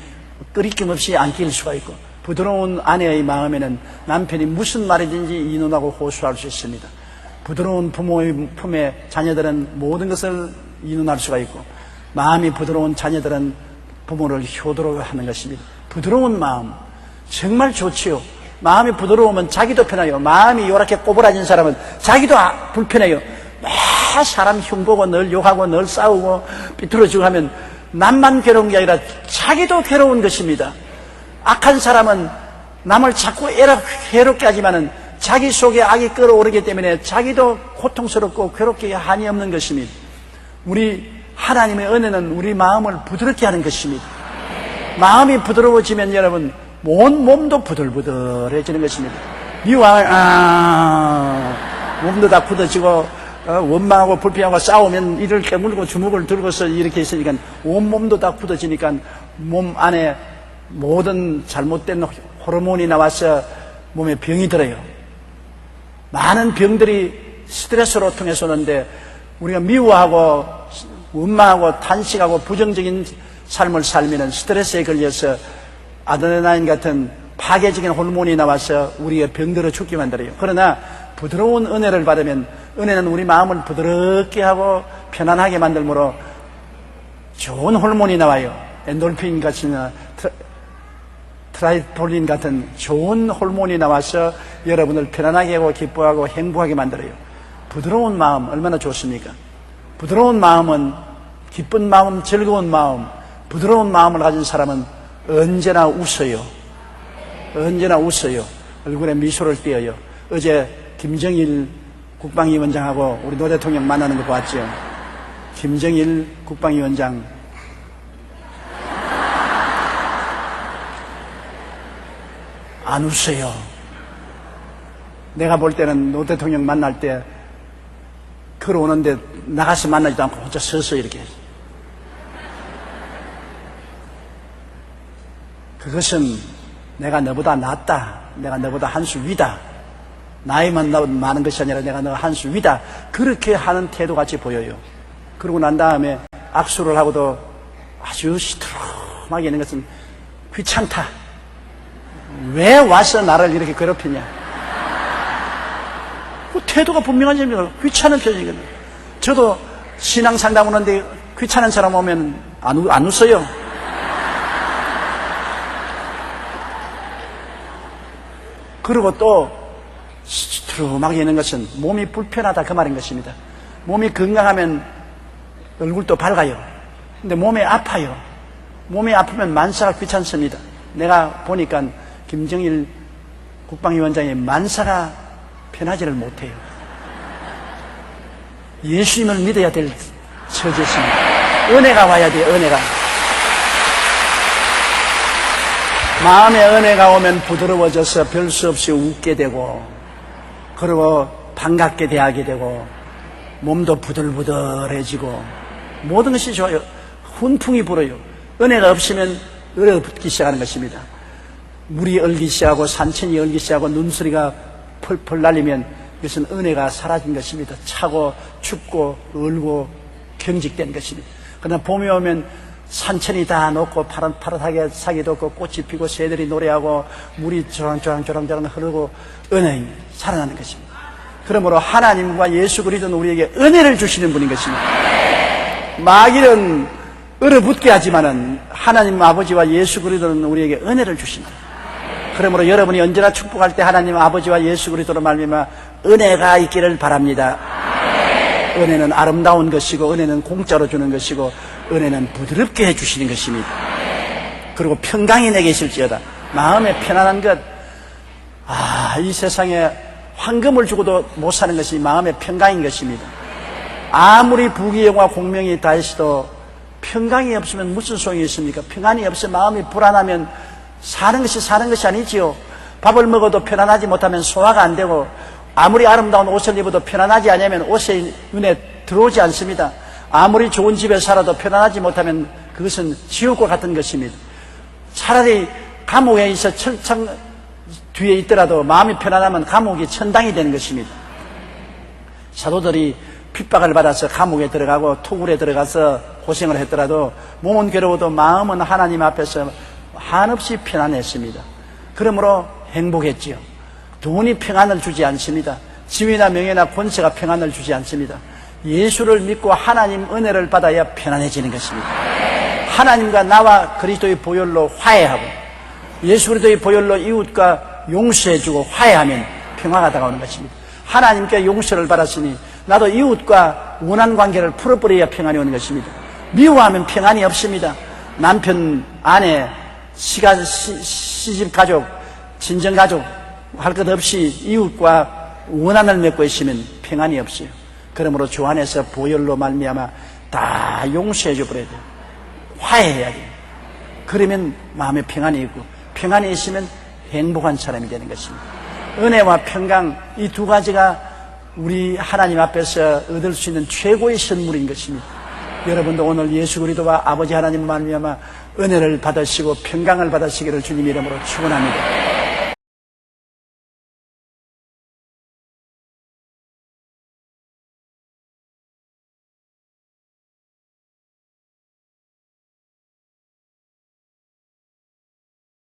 끄리낌 없이 안길 수가 있고 부드러운 아내의 마음에는 남편이 무슨 말이든지 인원하고 호소할 수 있습니다. 부드러운 부모의 품에 자녀들은 모든 것을 인원할 수가 있고 마음이 부드러운 자녀들은 부모를 효도하는 것입니다. 부드러운 마음 정말 좋지요. 마음이 부드러우면 자기도 편해요. 마음이 이렇게 꼬부라진 사람은 자기도 불편해요. 매 사람 흉보고 늘 욕하고 늘 싸우고 삐뚤어지고 하면 남만 괴로운 게 아니라 자기도 괴로운 것입니다. 악한 사람은 남을 자꾸 괴롭게 하지만은 자기 속에 악이 끌어오르기 때문에 자기도 고통스럽고 괴롭게 한이 없는 것입니다. 우리 하나님의 은혜는 우리 마음을 부드럽게 하는 것입니다. 마음이 부드러워지면 여러분 온 몸도 부들부들해지는 것입니다. 미워하면 몸도 다 굳어지고 원망하고 불평하고 싸우면 이를 깨물고 주먹을 들고서 이렇게 있으니까 온몸도 다 굳어지니까 몸 안에 모든 잘못된 호르몬이 나와서 몸에 병이 들어요. 많은 병들이 스트레스로 통해서 오는데 우리가 미워하고 원망하고 탄식하고 부정적인 삶을 살면 스트레스에 걸려서 아드레날린 같은 파괴적인 호르몬이 나와서 우리가 병들어 죽게 만들어요. 그러나 부드러운 은혜를 받으면 은혜는 우리 마음을 부드럽게 하고 편안하게 만들므로 좋은 호르몬이 나와요. 엔돌핀 같은 트라이폴린 같은 좋은 호르몬이 나와서 여러분을 편안하게 하고 기뻐하고 행복하게 만들어요. 부드러운 마음 얼마나 좋습니까? 부드러운 마음은 기쁜 마음, 즐거운 마음, 부드러운 마음을 가진 사람은 언제나 웃어요. 언제나 웃어요. 얼굴에 미소를 띄어요. 어제 김정일 국방위원장하고 우리 노 대통령 만나는 거 봤죠? 김정일 국방위원장 안 웃어요. 내가 볼 때는 노 대통령 만날 때 걸어오는데 나가서 만나지도 않고 혼자 서서 이렇게. 그것은 내가 너보다 낫다. 내가 너보다 한 수 위다. 나이만 많은 것이 아니라 내가 너 한 수 위다. 그렇게 하는 태도같이 보여요. 그러고 난 다음에 악수를 하고도 아주 시트름하게 있는 것은 귀찮다. 왜 와서 나를 이렇게 괴롭히냐. 그 태도가 분명하지 않습니까? 귀찮은 표정이거든요. 저도 신앙 상담 오는데 귀찮은 사람 오면 안 웃어요. 그리고 또 시트름하게 있는 것은 몸이 불편하다 그 말인 것입니다. 몸이 건강하면 얼굴도 밝아요. 근데 몸이 아파요. 몸이 아프면 만사가 귀찮습니다. 내가 보니까 김정일 국방위원장의 만사가 편하지를 못해요. 예수님을 믿어야 될 처지였습니다. 은혜가 와야 돼요. 은혜가. 마음의 은혜가 오면 부드러워져서 별 수 없이 웃게 되고 그리고 반갑게 대하게 되고 몸도 부들부들해지고 모든 것이 좋아요. 훈풍이 불어요. 은혜가 없으면 얼어붙기 시작하는 것입니다. 물이 얼기 시작하고 산천이 얼기 시작하고 눈소리가 펄펄 날리면 이것은 은혜가 사라진 것입니다. 차고 춥고 얼고 경직된 것입니다. 그러나 봄이 오면 산천이 다 녹고 파릇파릇하게 sak이 돋고 꽃이 피고 새들이 노래하고 물이 조랑조랑 흐르고 은혜가 살아나는 것입니다. 그러므로 하나님과 예수 그리스도는 우리에게 은혜를 주시는 분인 것입니다. 마귀는 얼어붙게 하지만은 하나님 아버지와 예수 그리스도는 우리에게 은혜를 주십니다. 그러므로 여러분이 언제나 축복할 때 하나님 아버지와 예수 그리스도로 말미암아 은혜가 있기를 바랍니다. 은혜는 아름다운 것이고 은혜는 공짜로 주는 것이고 은혜는 부드럽게 해주시는 것입니다. 그리고 평강이 내게 있을지어다. 마음에 편안한 것. 이 세상에 황금을 주고도 못 사는 것이 마음의 평강인 것입니다. 아무리 부귀영화 공명이 다했어도 평강이 없으면 무슨 소용이 있습니까? 평안이 없어 마음이 불안하면 사는 것이 아니지요. 밥을 먹어도 편안하지 못하면 소화가 안 되고 아무리 아름다운 옷을 입어도 편안하지 않으면 옷에 눈에 들어오지 않습니다. 아무리 좋은 집에 살아도 편안하지 못하면 그것은 지옥과 같은 것입니다. 차라리 감옥에 있어 철창 뒤에 있더라도 마음이 편안하면 감옥이 천당이 되는 것입니다. 사도들이 핍박을 받아서 감옥에 들어가고 토굴에 들어가서 고생을 했더라도 몸은 괴로워도 마음은 하나님 앞에서 한없이 편안했습니다. 그러므로 행복했지요. 돈이 평안을 주지 않습니다. 지위나 명예나 권세가 평안을 주지 않습니다. 예수를 믿고 하나님 은혜를 받아야 편안해지는 것입니다. 하나님과 나와 그리스도의 보혈로 화해하고 예수 그리스도의 보혈로 이웃과 용서해주고 화해하면 평화가 다가오는 것입니다. 하나님께 용서를 받았으니 나도 이웃과 원한 관계를 풀어버려야 평안이 오는 것입니다. 미워하면 평안이 없습니다. 남편, 아내, 시집 가족, 친정 가족 할 것 없이 이웃과 원한을 맺고 있으면 평안이 없어요. 그러므로 주 안에서 보혈로 말미암아 다 용서해 줘 버려야 돼요. 화해해야 돼요. 그러면 마음에 평안이 있고, 평안이 있으면 행복한 사람이 되는 것입니다. 은혜와 평강, 이 두 가지가 우리 하나님 앞에서 얻을 수 있는 최고의 선물인 것입니다. 여러분도 오늘 예수 그리스도와 아버지 하나님 말미암아 은혜를 받으시고 평강을 받으시기를 주님 이름으로 축원합니다.